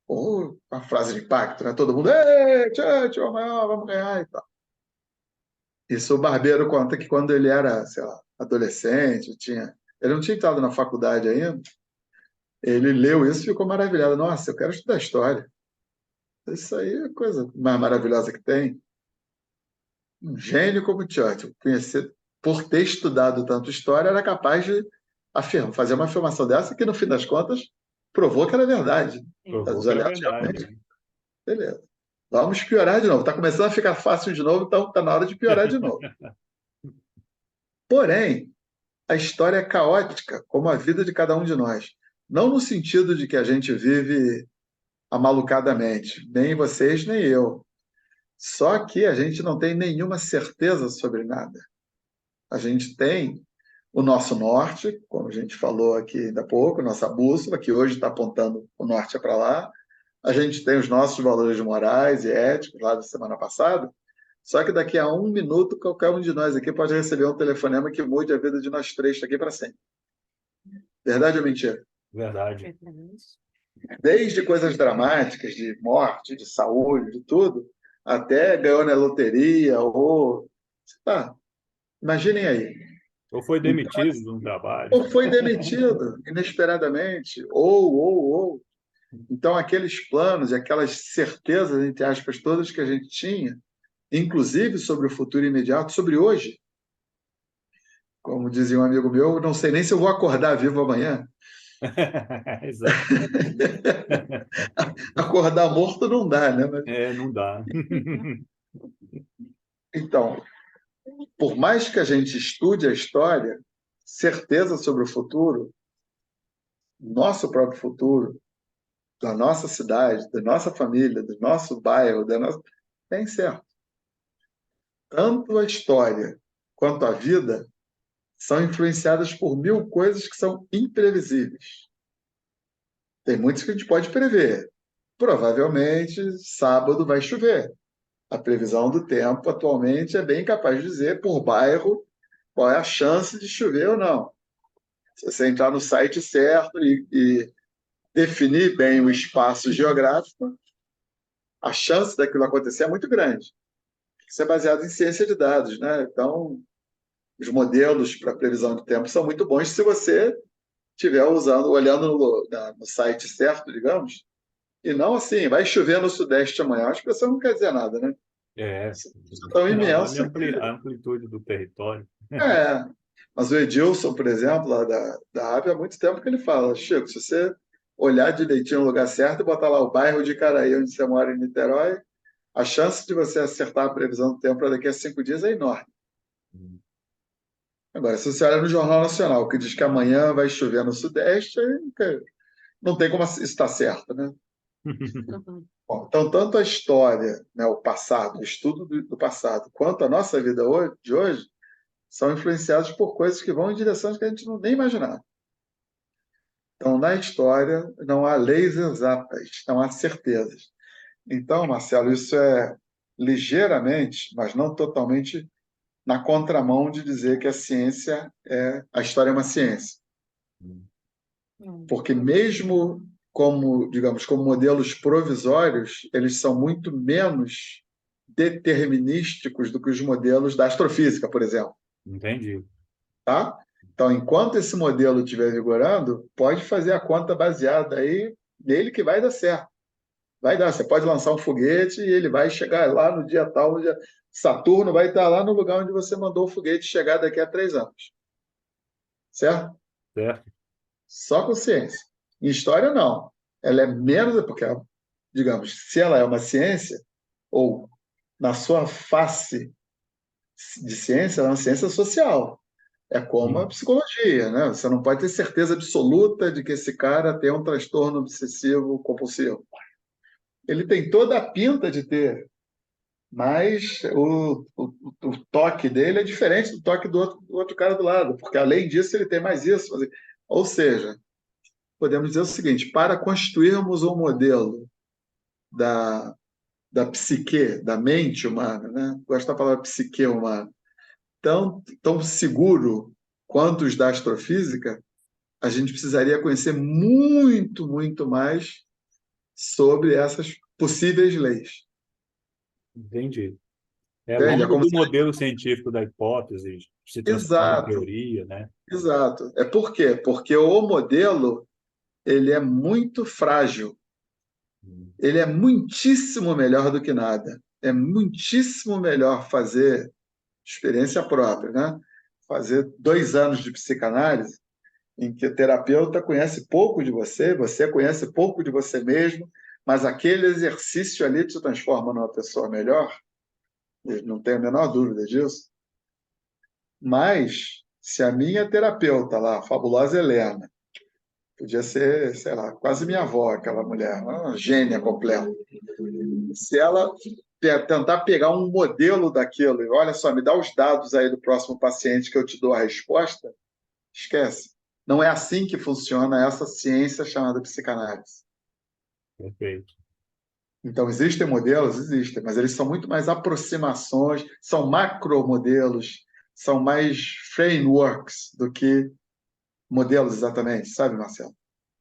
Ou uma frase de impacto, né? Todo mundo, ei, Churchill, vamos ganhar e tal. Isso o Barbeiro conta que quando ele era, sei lá, adolescente, ele não tinha entrado na faculdade ainda, ele leu isso e ficou maravilhado. Nossa, eu quero estudar história. Isso aí é a coisa mais maravilhosa que tem. Um gênio como Churchill, conhecer, por ter estudado tanto história, era capaz de fazer uma afirmação dessa que, no fim das contas, provou que era verdade. Provou Os que era aliados verdade, realmente, né? beleza. Vamos piorar de novo. Está começando a ficar fácil de novo, então está na hora de piorar de novo. Porém, a história é caótica, como a vida de cada um de nós. Não no sentido de que a gente vive amalucadamente, nem vocês, nem eu. Só que a gente não tem nenhuma certeza sobre nada. A gente tem o nosso norte, como a gente falou aqui ainda há pouco, nossa bússola, que hoje está apontando o norte para lá, a gente tem os nossos valores morais e éticos lá da semana passada, só que daqui a 1 minuto, qualquer um de nós aqui pode receber um telefonema que mude a vida de nós três daqui para sempre. Verdade ou mentira? Verdade. Desde coisas dramáticas, de morte, de saúde, de tudo, até ganhou na loteria, ou. Tá, imaginem aí. Ou foi Então, demitido de um trabalho. ou foi demitido inesperadamente, ou. Então, aqueles planos e aquelas certezas, entre aspas, todas que a gente tinha, inclusive sobre o futuro imediato, sobre hoje, como dizia um amigo meu, não sei nem se eu vou acordar vivo amanhã. Exato. Acordar morto não dá, né? É, não dá. Então, por mais que a gente estude a história, certeza sobre o futuro, nosso próprio futuro, da nossa cidade, da nossa família, do nosso bairro, da nossa... é incerto. Tanto a história quanto a vida são influenciadas por mil coisas que são imprevisíveis. Tem muitas que a gente pode prever. Provavelmente, sábado vai chover. A previsão do tempo atualmente é bem capaz de dizer, por bairro, qual é a chance de chover ou não. Se você entrar no site certo e definir bem o espaço geográfico, a chance daquilo acontecer é muito grande. Isso é baseado em ciência de dados, né? Então, os modelos para previsão de tempo são muito bons se você estiver usando, olhando no site certo, digamos, e não assim, vai chover no Sudeste amanhã. A expressão não quer dizer nada, né? É. Isso é tão Olha imensa que... a amplitude do território. É, mas o Edilson, por exemplo, lá da AVE, há muito tempo que ele fala, Chico, se você olhar direitinho no lugar certo e botar lá o bairro de Caraí, onde você mora em Niterói, a chance de você acertar a previsão do tempo para daqui a 5 dias é enorme. Agora, se você olha no Jornal Nacional, que diz que amanhã vai chover no Sudeste, aí não tem como isso estar certo, né? Bom, então, tanto a história, né, o passado, o estudo do passado, quanto a nossa vida de hoje, são influenciados por coisas que vão em direções que a gente não nem imaginava. Então, na história, não há leis exatas, não há certezas. Então, Marcelo, isso é ligeiramente, mas não totalmente, na contramão de dizer que a história é uma ciência. Porque mesmo como, digamos, como modelos provisórios, eles são muito menos determinísticos do que os modelos da astrofísica, por exemplo. Entendi. Tá? Então, enquanto esse modelo estiver vigorando, pode fazer a conta baseada aí nele que vai dar certo. Vai dar. Você pode lançar um foguete e ele vai chegar lá no dia tal, no dia... Saturno vai estar lá no lugar onde você mandou o foguete chegar daqui a 3 anos. Certo? Certo? Só com ciência. Em história, não. Ela é menos, porque, digamos, se ela é uma ciência, ou na sua face de ciência, ela é uma ciência social. É como a psicologia, né? Você não pode ter certeza absoluta de que esse cara tem um transtorno obsessivo compulsivo. Ele tem toda a pinta de ter, mas o toque dele é diferente do toque do outro cara do lado, porque além disso ele tem mais isso. Ou seja, podemos dizer o seguinte: para construirmos um modelo da, da psique, da mente humana, né? Gosto da palavra psique humana, tão seguro quanto os da astrofísica, a gente precisaria conhecer muito, muito mais sobre essas possíveis leis. Entendi. É Entende? É longe como do se... modelo científico da hipótese se transformar em Exato, teoria, né? exato. É por quê? Porque o modelo ele é muito frágil. Ele é muitíssimo melhor do que nada. É muitíssimo melhor fazer experiência própria, né? Fazer 2 anos de psicanálise, em que o terapeuta conhece pouco de você, você conhece pouco de você mesmo, mas aquele exercício ali te transforma numa pessoa melhor, eu não tenho a menor dúvida disso. Mas, se a minha terapeuta lá, a fabulosa Helena, podia ser, sei lá, quase minha avó, aquela mulher, uma gênia completa, se ela tentar pegar um modelo daquilo, e olha só, me dá os dados aí do próximo paciente que eu te dou a resposta, esquece. Não é assim que funciona essa ciência chamada psicanálise. Perfeito. Então, existem modelos? Existem, mas eles são muito mais aproximações, são macromodelos, são mais frameworks do que modelos exatamente, sabe, Marcelo?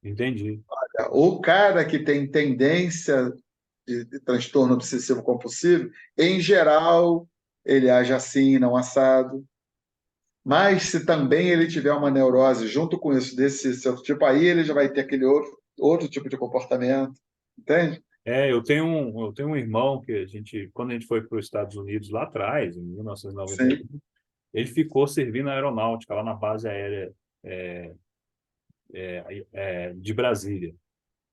Entendi. O cara que tem tendência de transtorno obsessivo compulsivo, em geral, ele age assim, não assado. Mas se também ele tiver uma neurose junto com isso, desse seu tipo, aí ele já vai ter aquele outro tipo de comportamento, entende? Eu tenho um irmão que quando a gente foi para os Estados Unidos lá atrás, em Sim, 1991, ele ficou servindo na aeronáutica, lá na base aérea de Brasília.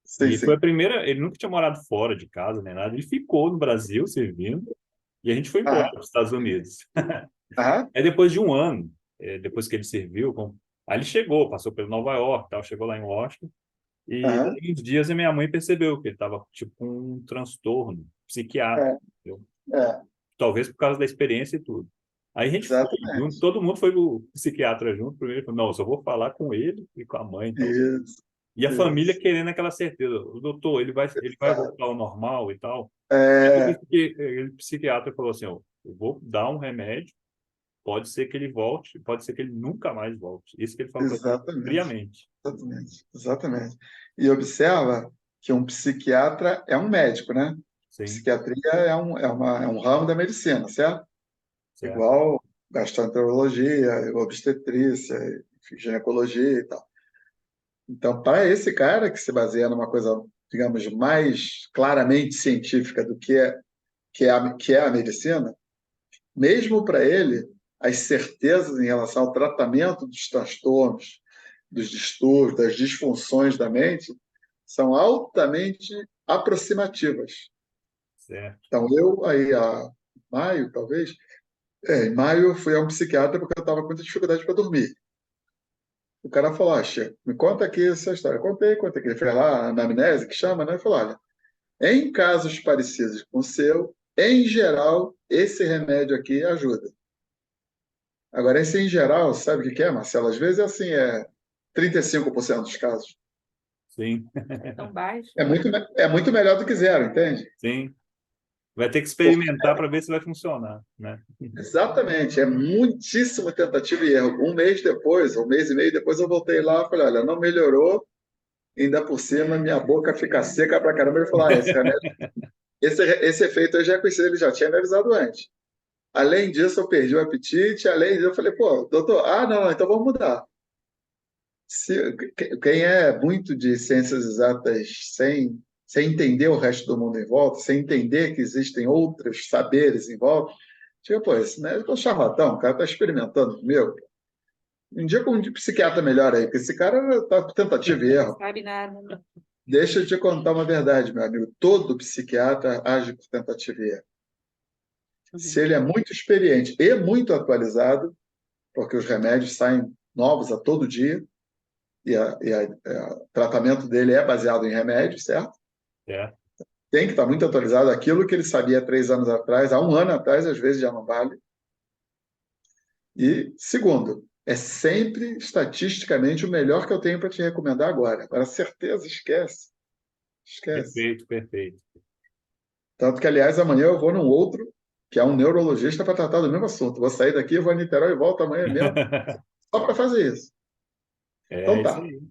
sim, E foi a sim. primeira, ele nunca tinha morado fora de casa nem nada, ele ficou no Brasil servindo, e a gente foi embora Aham, para os Estados Unidos. aham, Aí depois de um ano, depois que ele serviu, aí ele chegou, passou pelo Nova York, tal, chegou lá em Washington, e aham, daí uns dias a minha mãe percebeu que ele estava tipo com um transtorno psiquiátrico, é, entendeu? é, Talvez por causa da experiência e tudo. Aí a gente foi junto, exatamente. todo mundo foi pro psiquiatra junto, primeiro ele falou, não, eu só vou falar com ele e com a mãe, então. Isso, E a família isso. querendo aquela certeza, o doutor, ele vai Exato. voltar ao normal e tal. Aí depois É, que o psiquiatra falou assim, ó, eu vou dar um remédio, pode ser que ele volte, pode ser que ele nunca mais volte. Isso que ele falou para mim exatamente, friamente. exatamente, exatamente. E observa que um psiquiatra é um médico, né? Sim, Psiquiatria é um ramo da medicina, certo? certo. Igual gastroenterologia, obstetrícia, enfim, ginecologia e tal. Então, para esse cara que se baseia numa coisa, digamos, mais claramente científica do que é a medicina, mesmo para ele, as certezas em relação ao tratamento dos transtornos, dos distúrbios, das disfunções da mente, são altamente aproximativas. Certo. Então, eu, aí, há maio, talvez, em maio eu fui a um psiquiatra porque eu estava com muita dificuldade para dormir. O cara falou, Chico, me conta aqui essa história. Contei. Ele fez lá a anamnese, que chama, né? Ele falou, olha, em casos parecidos com o seu, em geral, esse remédio aqui ajuda. Agora, esse em geral, sabe o que que é, Marcelo? Às vezes é assim, 35% dos casos. Sim. É tão baixo. É muito melhor do que zero, entende? Sim. Vai ter que experimentar para ver se vai funcionar, né? Exatamente, é muitíssimo tentativa e erro. Um mês depois, um mês e meio depois, eu voltei lá e falei, olha, não melhorou, ainda por cima, minha boca fica seca pra caramba. Ele falou, esse remédio, esse efeito eu já conheci, ele já tinha me avisado antes. Além disso, eu perdi o apetite, além disso, eu falei, pô, doutor, não, então vamos mudar. Quem é muito de ciências exatas sem entender o resto do mundo em volta, sem entender que existem outros saberes em volta, tipo, pô, esse médico é um charlatão, o cara está experimentando comigo. Um dia com um psiquiatra melhor aí, porque esse cara está com tentativa e Não erro. sabe nada, né? Deixa eu te contar uma verdade, meu amigo. Todo psiquiatra age por tentativa e erro. Se Uhum. ele é muito experiente e muito atualizado, porque os remédios saem novos a todo dia, o tratamento dele é baseado em remédios, certo? É. Tem que estar muito atualizado. Aquilo que ele sabia há 3 anos atrás, há um ano atrás, às vezes já não vale. E, segundo, é sempre estatisticamente o melhor que eu tenho para te recomendar agora. Agora, certeza, esquece. Esquece. Perfeito, perfeito. Tanto que, aliás, amanhã eu vou num outro, que é um neurologista, para tratar do mesmo assunto. Vou sair daqui, vou a Niterói e volto amanhã mesmo, só para fazer isso. É Então isso tá. aí.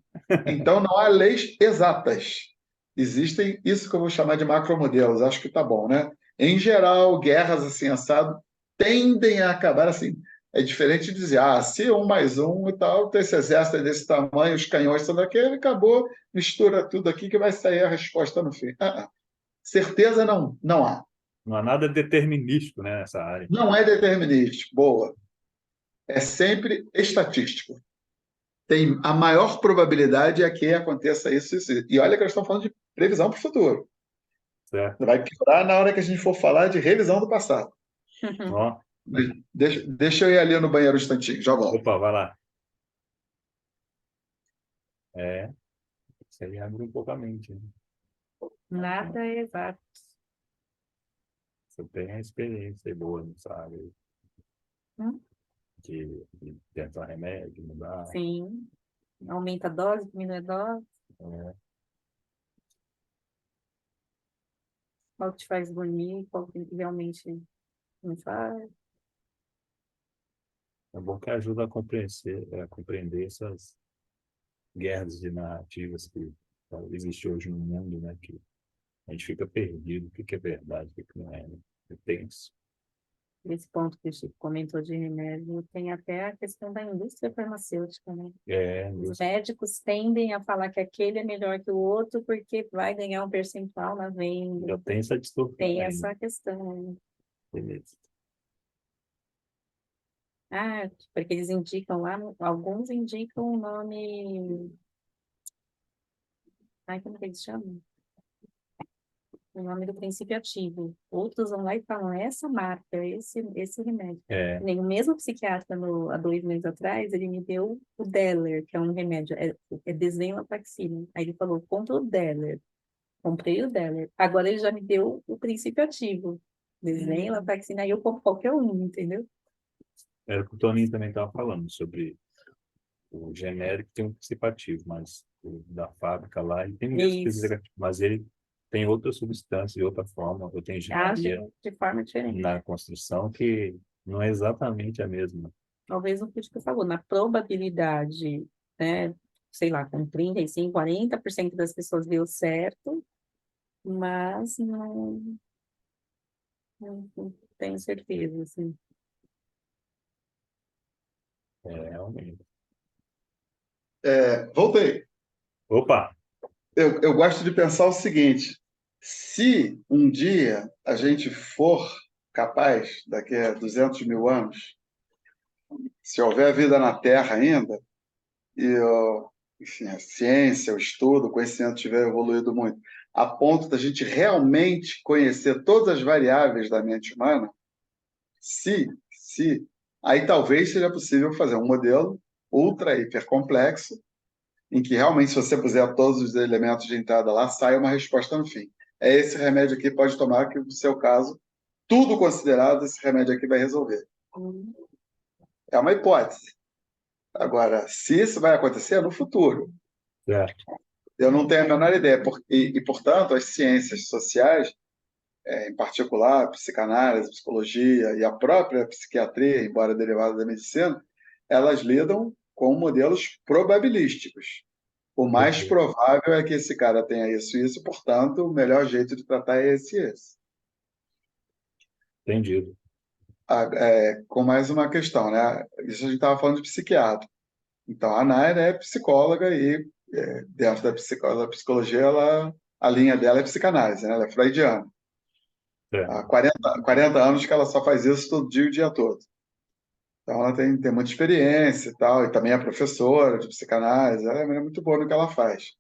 Então não há leis exatas. Existem isso que eu vou chamar de macromodelos. Acho que tá bom, né? Em geral, guerras assim assado tendem a acabar assim. É diferente de dizer, se um mais um e tal, esse exército é desse tamanho, os canhões são daquele, acabou, mistura tudo aqui que vai sair a resposta no fim. Certeza não há. Não há nada determinístico, né, nessa área. Não é determinístico. Boa. É sempre estatístico. Tem a maior probabilidade é que aconteça isso, isso. E olha que nós estamos falando de previsão para o futuro. Certo? Vai piorar na hora que a gente for falar de revisão do passado. Ó, Deixa eu ir ali no banheiro um instantinho, já volto. opa, vai lá. É, isso aí abre um pouco a mente, né? Nada é exato. Você tem a experiência boa nessa área aí, Hum? de tentar remédio, mudar. Sim. Aumenta a dose, diminui a dose. É, qual que te faz dormir, qual que realmente não faz. É bom que ajuda a compreender essas guerras de narrativas que existem hoje no mundo, né? Que a gente fica perdido, o que que é verdade, o que que não é, né? É tenso. Esse ponto que o Chico comentou de remédio, tem até a questão da indústria farmacêutica, né? É, Os médicos tendem a falar que aquele é melhor que o outro porque vai ganhar um percentual na já venda. tem essa distorção Tem aí, né? essa questão, né? Beleza. Ah, porque eles indicam lá, alguns indicam o nome. Ai, como que eles chamam? O nome do princípio ativo. Outros vão lá e falam, essa marca, esse remédio. É, Nem o mesmo psiquiatra, há 2 meses atrás, ele me deu o Deller, que é um remédio, é desvenlafaxina. Aí ele falou, compra o Deller. Comprei o Deller. Agora ele já me deu o princípio ativo. Desvenlafaxina, aí eu compro qualquer um, entendeu? era o que o Toninho também estava falando sobre o genérico tem um participativo, mas o da fábrica lá, ele tem o mesmo Isso. participativo, mas ele tem outra substância, de outra forma, outra Age engenharia de forma diferente. na construção que não é exatamente a mesma. Talvez o que você falou, na probabilidade, né? Sei lá, com 35, 40% das pessoas deu certo, mas não tenho certeza, assim. É, realmente. Voltei. Opa! Eu gosto de pensar o seguinte: se um dia a gente for capaz, daqui a 200 mil anos, se houver vida na Terra ainda, e enfim, a ciência, o estudo, o conhecimento tiver evoluído muito, a ponto da gente realmente conhecer todas as variáveis da mente humana, se, aí talvez seja possível fazer um modelo ultra hiper complexo, em que realmente, se você puser todos os elementos de entrada lá, sai uma resposta no fim. É esse remédio aqui, pode tomar, que no seu caso, tudo considerado, esse remédio aqui vai resolver. Hum. É uma hipótese. Agora, se isso vai acontecer, é no futuro. Certo. Eu não tenho a menor ideia. Portanto, as ciências sociais, em particular a psicanálise, a psicologia e a própria psiquiatria, embora derivada da medicina, elas lidam com modelos probabilísticos. O mais Perfeito. provável é que esse cara tenha isso e isso, portanto, o melhor jeito de tratar é esse e esse. Entendido. Com mais uma questão, né? Isso a gente estava falando de psiquiatra. Então, a Naira é psicóloga e, dentro da psicologia, a linha dela é psicanálise, né? Ela é freudiana. Certo. Há 40 anos que ela só faz isso todo dia, o dia todo. Então, ela tem muita experiência e tal, e também é professora de psicanálise, ela é muito boa no que ela faz.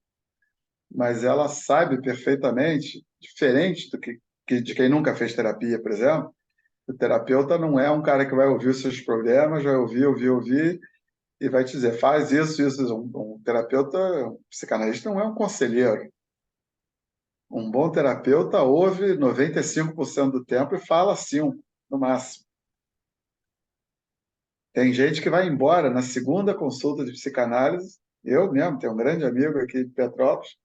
Mas ela sabe perfeitamente, diferente de quem nunca fez terapia, por exemplo, o terapeuta não é um cara que vai ouvir os seus problemas, vai ouvir, e vai te dizer, faz isso, isso. Um terapeuta, um psicanalista não é um conselheiro. Um bom terapeuta ouve 95% do tempo e fala 5%, no máximo. Tem gente que vai embora na segunda consulta de psicanálise. Eu mesmo tenho um grande amigo aqui de Petrópolis,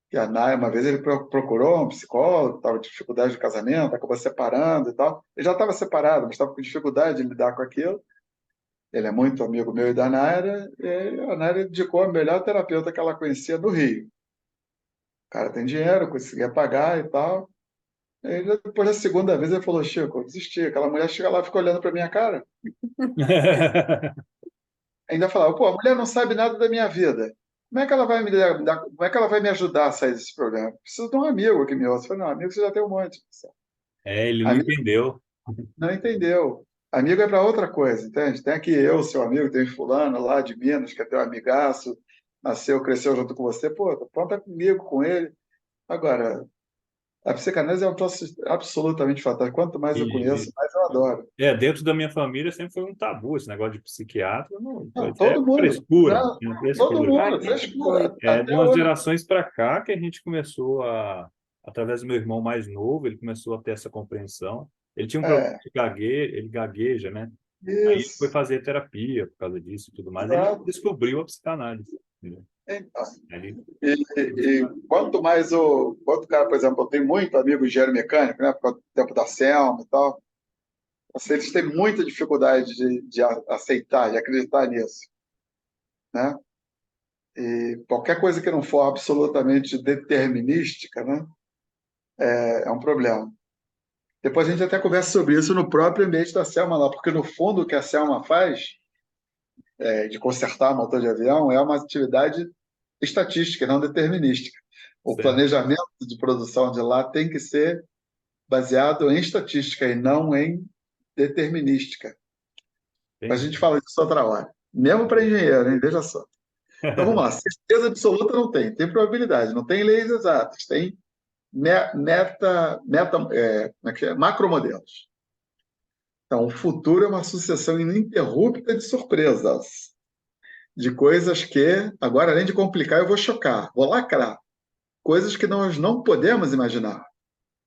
que uma vez ele procurou um psicólogo, estava com dificuldade de casamento, acabou separando e tal. Ele já estava separado, mas estava com dificuldade de lidar com aquilo. Ele é muito amigo meu e da Naira, e a Naira indicou a melhor terapeuta que ela conhecia do Rio. O cara tem dinheiro, conseguia pagar e tal. Aí, depois da segunda vez, ele falou: Chico, eu desisti. Aquela mulher chega lá e fica olhando para minha cara. Ainda falava: pô, a mulher não sabe nada da minha vida. Como é que ela vai como é que ela vai me ajudar a sair desse problema? Preciso de um amigo que me ouça. Eu falei: não, amigo você já tem um monte. É, ele não Amigo entendeu. não entendeu. Amigo é para outra coisa, entende? Tem aqui eu, seu amigo, tem fulano lá de Minas, que é teu amigaço, nasceu, cresceu junto com você. Pô, pronto, é comigo, com ele. Agora, a psicanálise é um troço absolutamente fantástico. Quanto mais eu E, conheço, mais eu adoro. dentro da minha família sempre foi um tabu esse negócio de psiquiatra, não, Não, é todo mundo. frescura, Não, é todo frescura. mundo, Vai, é frescura. doido. É, de Até umas hoje. gerações para cá que a gente começou através do meu irmão mais novo, ele começou a ter essa compreensão. Ele tinha um problema É, de gagueira, ele gagueja, né? Aí ele foi isso. fazer terapia por causa disso e tudo mais. Ele Exato. descobriu a psicanálise. Então, Ali, e quanto cara, por exemplo, eu tenho muito amigo engenheiro mecânico, né, por causa do tempo da Selma e tal, assim, eles têm muita dificuldade de aceitar, de acreditar nisso, né? E qualquer coisa que não for absolutamente determinística, né, é um problema. Depois a gente até conversa sobre isso no próprio ambiente da Selma lá, porque no fundo o que a Selma faz, de consertar motor de avião, é uma atividade estatística, não determinística. O certo. planejamento de produção de lá tem que ser baseado em estatística e não em determinística. Mas a Entendi. gente fala disso outra hora. Mesmo para engenheiro, hein? Veja só. Então vamos lá. Certeza absoluta não tem. Tem probabilidade, não tem leis exatas. Tem como é que é? Macromodelos. Então, o futuro é uma sucessão ininterrupta de surpresas, de coisas que, agora, além de complicar, eu vou chocar, vou lacrar. Coisas que nós não podemos imaginar.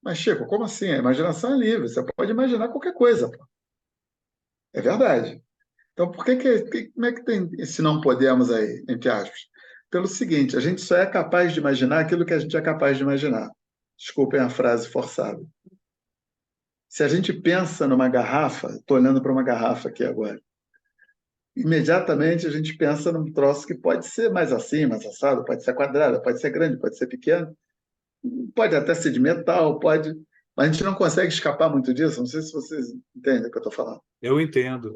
Mas, Chico, como assim? A imaginação é livre, você pode imaginar qualquer coisa. Pô. É verdade. Então, como é que tem esse não podemos aí, entre aspas? Pelo seguinte, a gente só é capaz de imaginar aquilo que a gente é capaz de imaginar. Desculpem a frase forçada. Se a gente pensa numa garrafa, estou olhando para uma garrafa aqui agora, imediatamente a gente pensa num troço que pode ser mais assim, mais assado, pode ser quadrado, pode ser grande, pode ser pequeno, pode até ser de metal, pode. Mas a gente não consegue escapar muito disso. Não sei se vocês entendem o que eu estou falando. Eu entendo.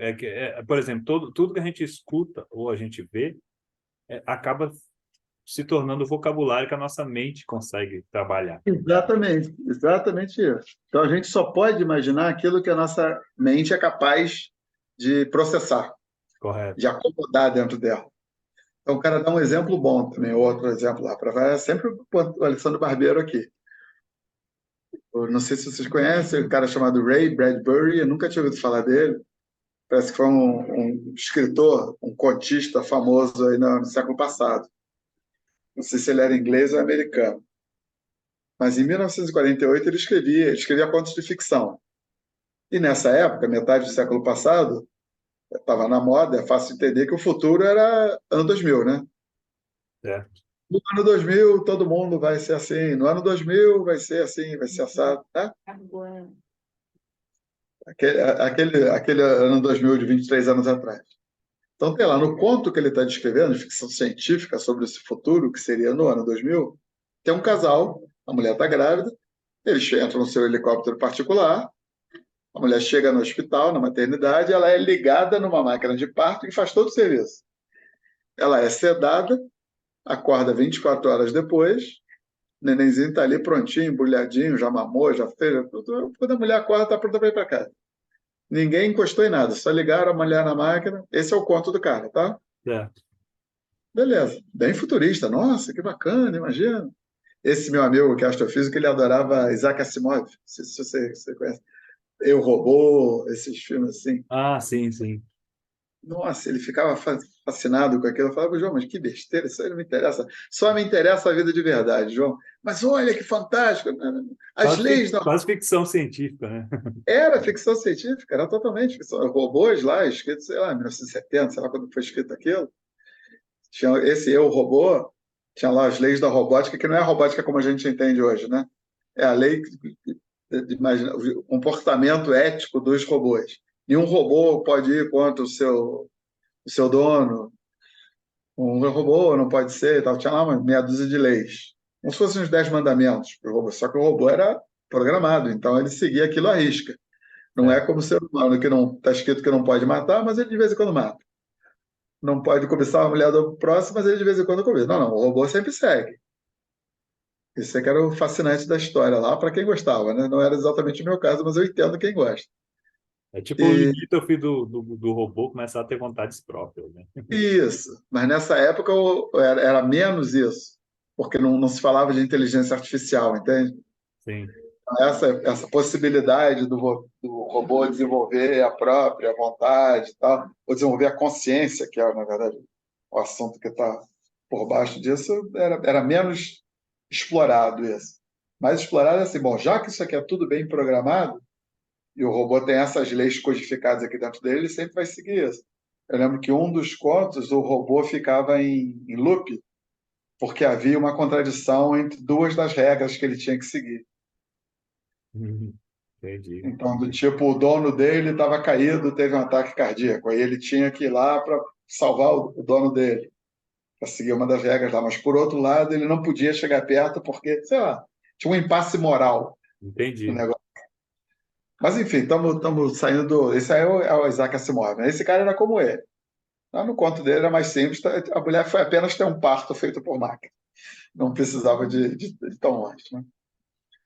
Por exemplo, tudo que a gente escuta ou a gente vê acaba se tornando o vocabulário que a nossa mente consegue trabalhar. Exatamente, exatamente isso. Então a gente só pode imaginar aquilo que a nossa mente é capaz de processar, de Correto. acomodar dentro dela. Então o cara dá um exemplo bom também, outro exemplo lá, para vai sempre o Alessandro Barbeiro aqui. Eu não sei se vocês conhecem um cara chamado Ray Bradbury, eu nunca tinha ouvido falar dele. Parece que foi um escritor, um contista famoso aí no século passado. Não sei se ele era inglês ou americano. Mas em 1948 ele escrevia contos de ficção. E nessa época, metade do século passado, estava na moda, é fácil entender que o futuro era ano 2000, né? Certo. No ano 2000, todo mundo vai ser assim. No ano 2000, vai ser assim, vai ser assado. Né? Agora, Aquele ano 2000 de 23 anos atrás. Então, tem lá, no conto que ele está descrevendo, de ficção científica, sobre esse futuro, que seria no ano 2000, tem um casal, a mulher está grávida, eles entram no seu helicóptero particular, a mulher chega no hospital, na maternidade, ela é ligada numa máquina de parto que faz todo o serviço. Ela é sedada, acorda 24 horas depois, o nenenzinho está ali prontinho, embrulhadinho, já mamou, já fez, tudo. Quando a mulher acorda, está pronta para ir para casa. Ninguém encostou em nada, só ligaram a mulher na máquina. Esse é o conto do cara, tá? Certo. Beleza, bem futurista. Nossa, que bacana, imagina. Esse meu amigo que é astrofísico, ele adorava Isaac Asimov. Não sei se você conhece. Eu, Robô, esses filmes assim. Ah, sim, sim. Nossa, ele ficava fascinado com aquilo. Eu falava, João, mas que besteira, isso aí não me interessa. Só me interessa a vida de verdade, João. Mas olha que fantástico. As leis da... Quase ficção científica, né? Era ficção científica, era totalmente ficção. Robôs lá, escrito, sei lá, em 1970, sei lá quando foi escrito aquilo. Tinha esse Eu, Robô, tinha lá as leis da robótica, que não é a robótica como a gente entende hoje, né? É a lei imagina, o comportamento ético dos robôs. Nenhum robô pode ir contra o seu dono, um robô não pode ser, e tal. Tinha lá uma meia dúzia de leis. Como se fossem uns 10 mandamentos para o robô. Só que o robô era programado, então ele seguia aquilo à risca. Não é É. como o ser humano, que não está escrito que não pode matar, mas ele de vez em quando mata. Não pode cobiçar a mulher do próximo, mas ele de vez em quando cobiça. Não, não, o robô sempre segue. Isso é que era o fascinante da história lá, para quem gostava, né? Não era exatamente o meu caso, mas eu entendo quem gosta. É tipo o E limite do robô começar a ter vontades próprias, né? isso, mas nessa época era menos isso, porque não se falava de inteligência artificial, entende? Sim. Essa possibilidade do robô desenvolver a própria vontade, e tal, ou desenvolver a consciência, que é, na verdade, o assunto que está por baixo disso, era menos explorado isso. Mais explorado é assim, bom, já que isso aqui é tudo bem programado, e o robô tem essas leis codificadas aqui dentro dele, ele sempre vai seguir isso. Eu lembro que um dos contos, o robô ficava em loop, porque havia uma contradição entre duas das regras que ele tinha que seguir. Entendi. Então, do tipo, o dono dele estava caído, teve um ataque cardíaco, aí ele tinha que ir lá para salvar o dono dele, para seguir uma das regras lá. Mas, por outro lado, ele não podia chegar perto porque, sei lá, tinha um impasse moral no Entendi. negócio. Mas, enfim, estamos saindo do... Esse aí é o Isaac Asimov, né? Esse cara era como ele. Lá no conto dele era mais simples, a mulher foi apenas ter um parto feito por máquina. Não precisava de tão longe, né?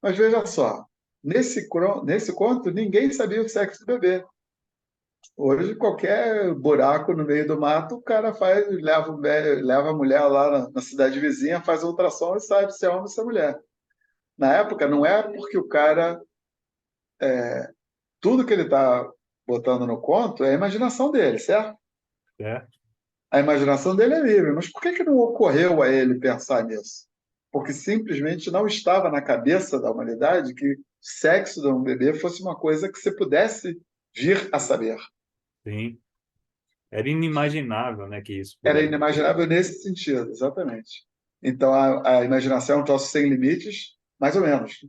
Mas veja só, nesse conto, ninguém sabia o sexo do bebê. Hoje, qualquer buraco no meio do mato, o cara faz, leva a mulher lá na cidade vizinha, faz a ultrassom e sabe se é homem ou se é mulher. Na época, não é porque o cara, tudo que ele está botando no conto é a imaginação dele, certo? É, A imaginação dele é livre, mas por que não ocorreu a ele pensar nisso? Porque simplesmente não estava na cabeça da humanidade que sexo de um bebê fosse uma coisa que você pudesse vir a saber. sim. Era inimaginável, né, que isso Era pudesse. inimaginável nesse sentido, exatamente. Então a imaginação é um troço sem limites, mais ou menos,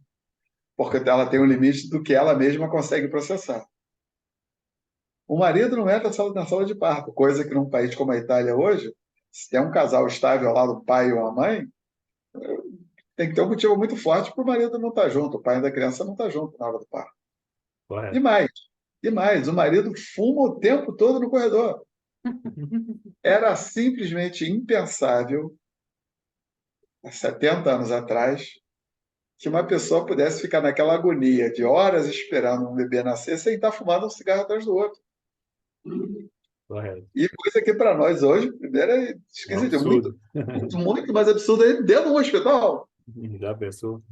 porque ela tem um limite do que ela mesma consegue processar. O marido não entra na sala de parto, coisa que num país como a Itália hoje, se tem um casal estável lá do pai ou a mãe, tem que ter um motivo muito forte para o marido não estar junto, o pai da criança não estar junto na hora do parto. E Correto. mais, e mais, o marido fuma o tempo todo no corredor. Era simplesmente impensável, há 70 anos atrás, que uma pessoa pudesse ficar naquela agonia de horas esperando um bebê nascer sem estar fumando um cigarro atrás do outro. Correto. E coisa que para nós hoje, primeiro, é É um esquisito, muito, absurdo. muito mais absurdo é dentro do hospital. Já pensou?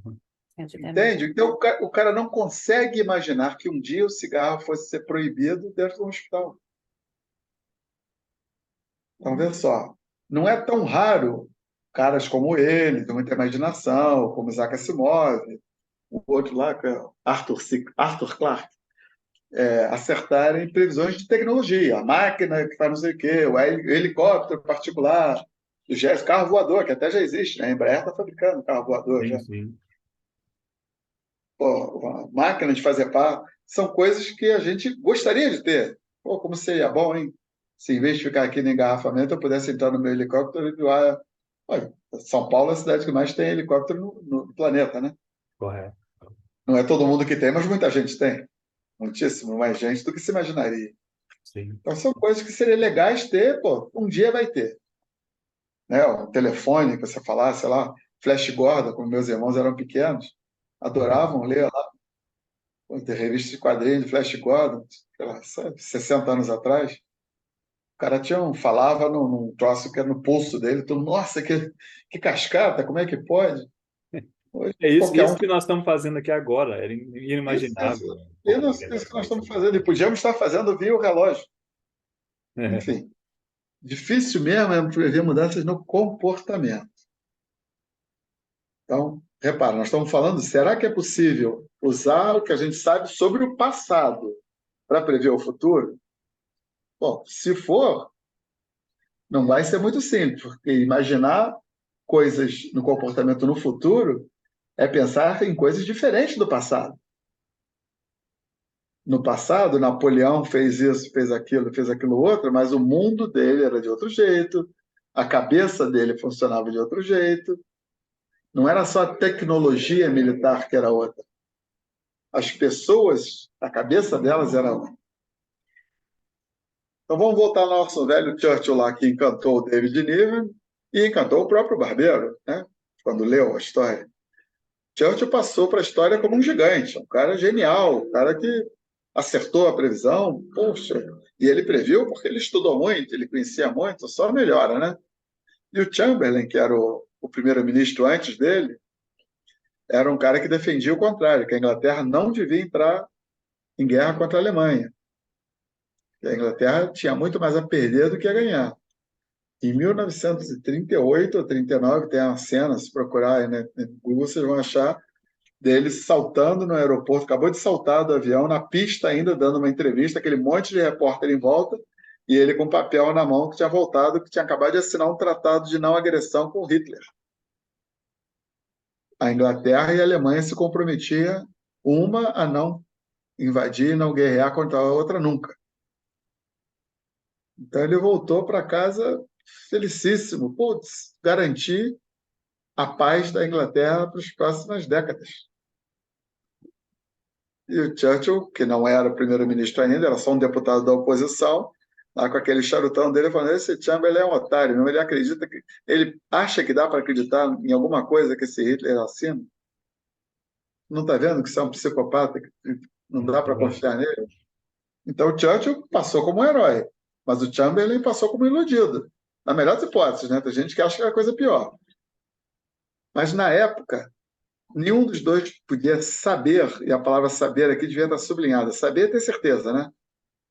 Antigamente. Entende? Então o cara não consegue imaginar que um dia o cigarro fosse ser proibido dentro do hospital. Então, veja só, não é tão raro caras como ele, de muita imaginação, como Isaac Asimov, o outro lá, que é Arthur Clarke, acertarem previsões de tecnologia, a máquina que faz não sei o quê, o helicóptero particular, o carro voador, que até já existe, né? A Embraer está fabricando carro voador Sim, já. sim. Pô, a máquina de fazer par, são coisas que a gente gostaria de ter. Pô, como seria bom, hein? Se em vez de ficar aqui no engarrafamento, eu pudesse entrar no meu helicóptero e voar. Olha, São Paulo é a cidade que mais tem helicóptero no planeta, né? Correto. Não é todo mundo que tem, mas muita gente tem. Muitíssimo mais gente do que se imaginaria. Sim. Então, são coisas que seriam legais ter, pô, um dia vai ter. Né? Um telefone que você falasse, sei lá, Flash Gordon, como meus irmãos eram pequenos, adoravam ler de revista de quadrinhos de Flash Gordon, sei lá, 60 anos atrás. O cara falava num troço que era no pulso dele, todo, nossa, que cascata, como é que pode? Hoje, É isso, qualquer isso um. que nós estamos fazendo aqui agora. Era Isso, inimaginável isso, um pouco de isso, tempo isso que nós atrás. estamos fazendo, e podíamos estar fazendo via o relógio. Enfim, difícil mesmo é prever mudanças no comportamento. Então, repara, nós estamos falando, será que é possível usar o que a gente sabe sobre o passado para prever o futuro? Bom, se for, não vai ser muito simples, porque imaginar coisas no comportamento no futuro é pensar em coisas diferentes do passado. No passado, Napoleão fez isso, fez aquilo outro, mas o mundo dele era de outro jeito, a cabeça dele funcionava de outro jeito. Não era só a tecnologia militar que era outra. As pessoas, a cabeça delas era outra. Então vamos voltar ao nosso velho Churchill lá, que encantou o David Niven e encantou o próprio Barbeiro, né? Quando leu a história. Churchill passou para a história como um gigante, um cara genial, um cara que acertou a previsão, poxa, e ele previu porque ele estudou muito, ele conhecia muito, só melhora, né? E o Chamberlain, que era o primeiro-ministro antes dele, era um cara que defendia o contrário, que a Inglaterra não devia entrar em guerra contra a Alemanha. Que a Inglaterra tinha muito mais a perder do que a ganhar. Em 1938 ou 39, tem uma cena, se procurar aí, né, no Google, vocês vão achar dele saltando no aeroporto, acabou de saltar do avião, na pista ainda, dando uma entrevista, aquele monte de repórter em volta, e ele com papel na mão que tinha voltado, que tinha acabado de assinar um tratado de não agressão com Hitler. A Inglaterra e a Alemanha se comprometiam uma a não invadir e não guerrear contra a outra nunca. Então ele voltou para casa felicíssimo. Putz, garantir a paz da Inglaterra para as próximas décadas. E o Churchill, que não era primeiro-ministro ainda, era só um deputado da oposição, lá com aquele charutão dele, falando: esse Chamberlain é um otário, não? Ele acredita que. Ele acha que dá para acreditar em alguma coisa que esse Hitler assina? Não está vendo que você é um psicopata, que não dá para confiar nele? Então o Churchill passou como um herói, mas o Chamberlain passou como iludido. Na melhor das hipóteses, né? Tem gente que acha que é a coisa pior. Mas na época, nenhum dos dois podia saber, e a palavra saber aqui devia estar sublinhada. Saber é ter certeza, né?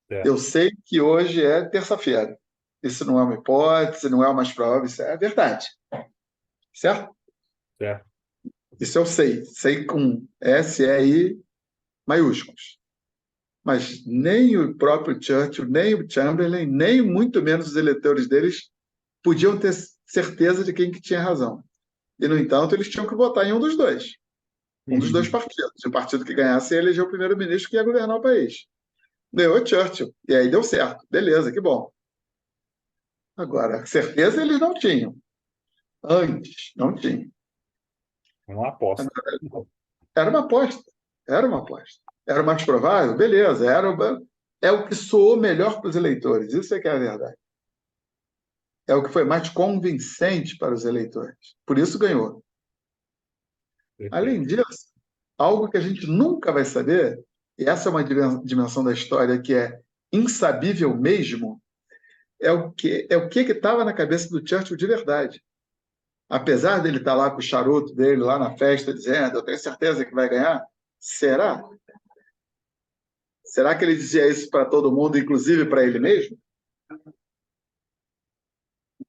É. Eu sei que hoje é terça-feira. Isso não é uma hipótese, não é uma mais provável, isso é a verdade. Certo? Certo. Isso eu sei. Sei com S-E-I maiúsculos. Mas nem o próprio Churchill, nem o Chamberlain, nem muito menos os eleitores deles podiam ter certeza de quem que tinha razão. E, no entanto, eles tinham que votar em um dos dois. Um dos dois partidos. O partido que ganhasse ia eleger o primeiro-ministro que ia governar o país. Ganhou Churchill. E aí deu certo. Beleza, que bom. Agora, certeza eles não tinham. Antes, não tinham. Uma aposta. Era uma aposta. Era uma aposta. Era o mais provável? Beleza. É o que soou melhor para os eleitores. Isso é que é a verdade. É o que foi mais convincente para os eleitores. Por isso ganhou. Perfeito. Além disso, algo que a gente nunca vai saber, e essa é uma dimensão da história que é insabível mesmo, é o que estava na cabeça do Churchill de verdade. Apesar dele estar lá com o charuto dele, lá na festa, dizendo: eu tenho certeza que vai ganhar, será? Será que ele dizia isso para todo mundo, inclusive para ele mesmo?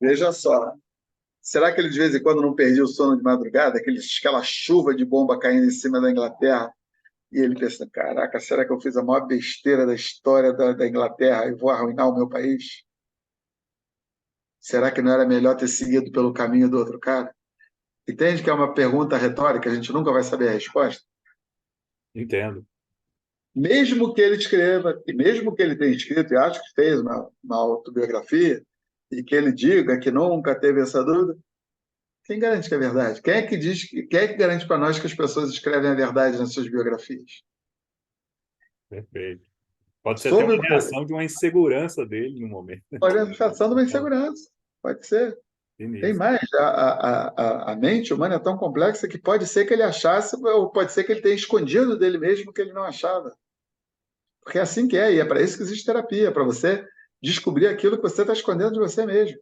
Veja só. Será que ele de vez em quando não perdia o sono de madrugada, aquela chuva de bomba caindo em cima da Inglaterra, e ele pensa: caraca, será que eu fiz a maior besteira da história da Inglaterra e vou arruinar o meu país? Será que não era melhor ter seguido pelo caminho do outro cara? Entende que é uma pergunta retórica, a gente nunca vai saber a resposta? Entendo. Mesmo que ele escreva, e mesmo que ele tenha escrito, e acho que fez uma autobiografia, e que ele diga que nunca teve essa dúvida, quem garante que é verdade? Quem é que garante para nós que as pessoas escrevem a verdade nas suas biografias? Perfeito. Pode ser até Sobre uma reação de uma insegurança dele em um momento. a orientação de uma insegurança. Pode ser. Tem Início. mais. A mente humana é tão complexa que pode ser que ele achasse, ou pode ser que ele tenha escondido dele mesmo que ele não achava. Porque é assim que é, e é para isso que existe terapia, para você descobrir aquilo que você está escondendo de você mesmo.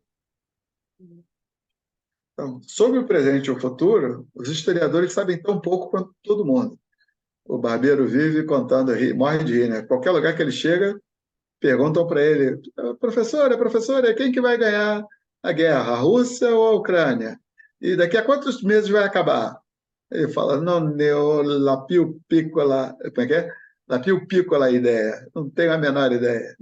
Então, sobre o presente e o futuro, os historiadores sabem tão pouco quanto todo mundo. O Barbeiro vive contando, morre de rir, né? Qualquer lugar que ele chega, perguntam para ele: professora, quem que vai ganhar a guerra, a Rússia ou a Ucrânia? E daqui a quantos meses vai acabar? Ele fala: não, la più piccola, como é que é? La più piccola ideia, não tenho a menor ideia.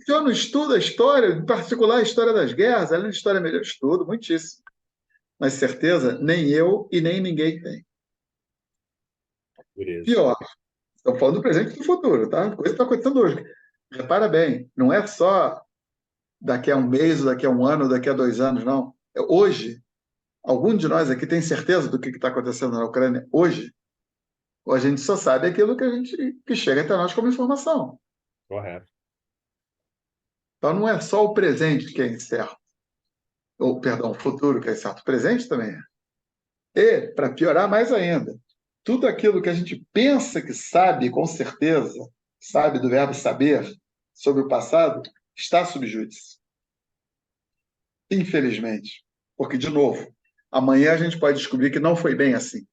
Eu não estudo a história, em particular a história das guerras, além de história melhor, eu estudo muitíssimo. Mas certeza, nem eu e nem ninguém tem. Beleza. Pior, estou falando do presente e do futuro, tá? A coisa está acontecendo hoje. Repara bem, não é só daqui a um mês, ou daqui a um ano, ou daqui a 2 anos, não. É hoje. Algum de nós aqui tem certeza do que está acontecendo na Ucrânia hoje? Ou a gente só sabe aquilo que chega até nós como informação. Correto. Então não é só o presente que é incerto. Ou, perdão, o futuro que é incerto. O presente também é. E, para piorar mais ainda, tudo aquilo que a gente pensa que sabe com certeza, sabe do verbo saber, sobre o passado, está sob júdice. Infelizmente. Porque, de novo, amanhã a gente pode descobrir que não foi bem assim.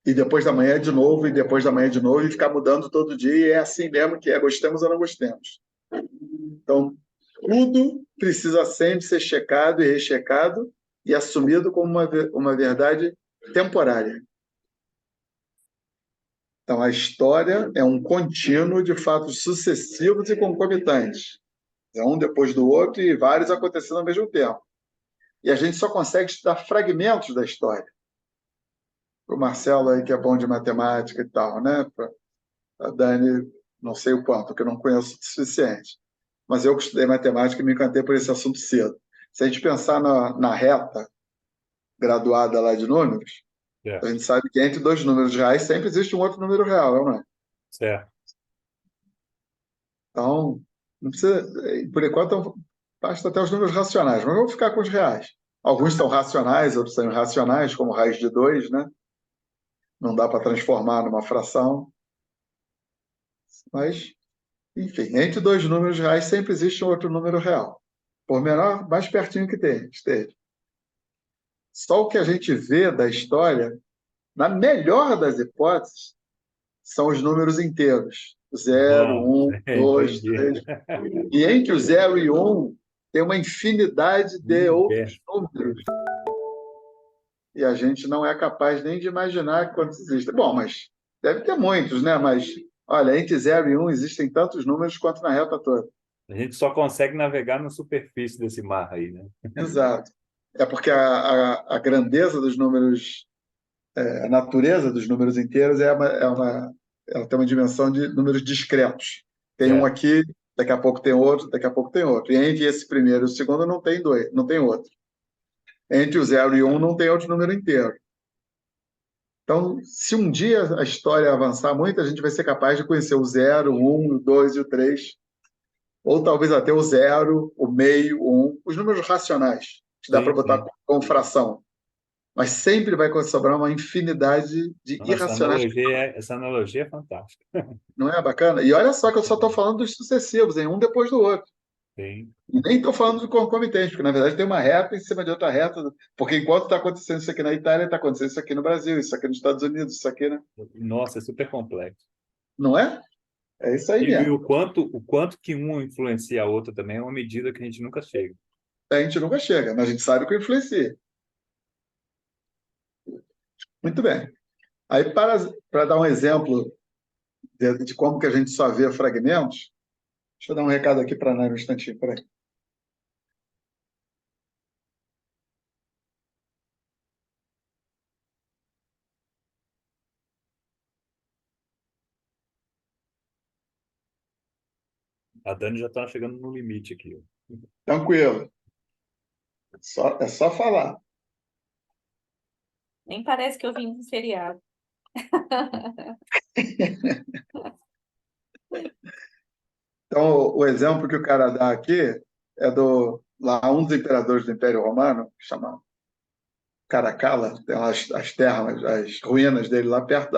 E depois da manhã de novo, e depois da manhã de novo, e ficar mudando todo dia, e é assim mesmo que é, gostemos ou não gostemos. Então, tudo precisa sempre ser checado e rechecado e assumido como uma verdade temporária. Então, a história é um contínuo de fatos sucessivos e concomitantes. É um depois do outro e vários acontecendo ao mesmo tempo. E a gente só consegue estudar fragmentos da história. O Marcelo aí, que é bom de matemática e tal, né? A Dani, não sei o quanto, porque eu não conheço o suficiente. Mas eu que estudei matemática e me encantei por esse assunto cedo. Se a gente pensar na reta graduada lá de números, a Certo, gente sabe que entre dois números reais sempre existe um outro número real, não é? certo. Então, não precisa, por enquanto, basta até os números racionais, mas vamos ficar com os reais. Alguns são racionais, outros são irracionais, como raiz de 2, né? Não dá para transformar numa fração. Mas, enfim, entre dois números reais sempre existe um outro número real. Por menor, mais pertinho que esteja. Só o que a gente vê da história, na melhor das hipóteses, são os números inteiros. Zero, Bom, um, dois, entendi. três. E entre o 0 e 1 tem uma infinidade de outros Universo. números. E a gente não é capaz nem de imaginar quantos existem. Bom, mas deve ter muitos, né? Mas, olha, entre 0 e 1 existem tantos números quanto na reta toda. A gente só consegue navegar na superfície desse mar aí, né? Exato. É porque a grandeza dos números, a natureza dos números inteiros ela tem uma dimensão de números discretos. Tem um Certo. aqui, daqui a pouco tem outro, daqui a pouco tem outro. E entre esse primeiro e o segundo não tem dois, não tem outro. Entre o 0 e 1 não tem outro número inteiro. Então, se um dia a história avançar muito, a gente vai ser capaz de conhecer o 0, o 1, o 2 e o 3, ou talvez até o 0, o meio, o 1, os números racionais, que dá para Sim, botar sim. como fração. Mas sempre vai sobrar uma infinidade de Nossa, irracionais. essa analogia é fantástica. Não é bacana? E olha só que eu só estou falando dos sucessivos, em um depois do outro. Sim. E nem estou falando do concomitante, porque na verdade tem uma reta em cima de outra reta, porque enquanto está acontecendo isso aqui na Itália, está acontecendo isso aqui no Brasil, isso aqui nos Estados Unidos, isso aqui, né? Nossa, é super complexo. Não é? É isso aí E mesmo. o quanto que um influencia a outra também é uma medida que a gente nunca chega. A gente nunca chega, mas a gente sabe que influencia. Muito bem. Aí, para dar um exemplo de como que a gente só vê fragmentos, deixa eu dar um recado aqui para a Nara um instantinho, peraí. A Dani já está chegando no limite aqui, ó. Tranquilo. É só falar. Nem parece que eu vim do feriado. Então, o exemplo que o cara dá aqui é lá um dos imperadores do Império Romano, que chama Caracalla, tem lá as terras, as ruínas dele lá perto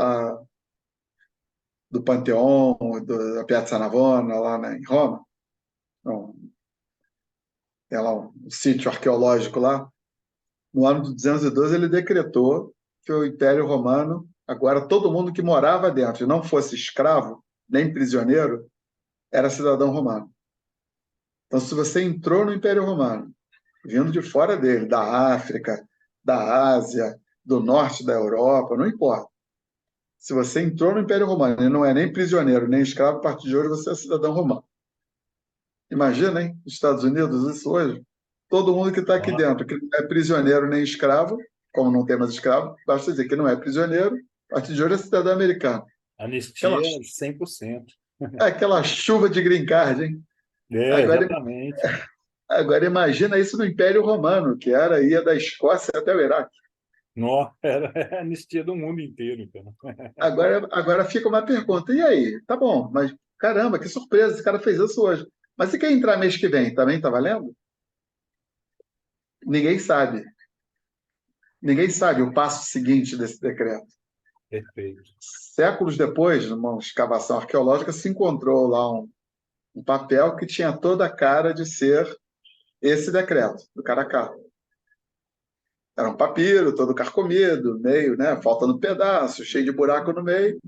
do Panteão, da Piazza Navona, lá em Roma. Então, tem lá um sítio arqueológico lá. No ano de 212, ele decretou que o Império Romano, agora todo mundo que morava dentro e não fosse escravo, nem prisioneiro, era cidadão romano. Então, se você entrou no Império Romano, vindo de fora dele, da África, da Ásia, do norte da Europa, não importa. Se você entrou no Império Romano e não é nem prisioneiro, nem escravo, a partir de hoje você é cidadão romano. Imagina, hein? Nos Estados Unidos, isso hoje. Todo mundo que está aqui Ó, dentro, que não é prisioneiro nem escravo, como não tem mais escravo, basta dizer que não é prisioneiro, a partir de hoje é cidadão americano. Aquela, anistia 100%. aquela chuva de green card, hein? É, Agora, exatamente. agora imagina isso no Império Romano, que ia da Escócia até o Iraque. Nossa, era a anistia do mundo inteiro, então. Agora fica uma pergunta, e aí? Tá bom, mas caramba, que surpresa, esse cara fez isso hoje. Mas se quer entrar mês que vem, também tá valendo? Ninguém sabe. Ninguém sabe o passo seguinte desse decreto. Perfeito. Séculos depois, numa escavação arqueológica, se encontrou lá um papel que tinha toda a cara de ser esse decreto, do Caracá. Era um papiro todo carcomido, meio, né, faltando pedaço, cheio de buraco no meio.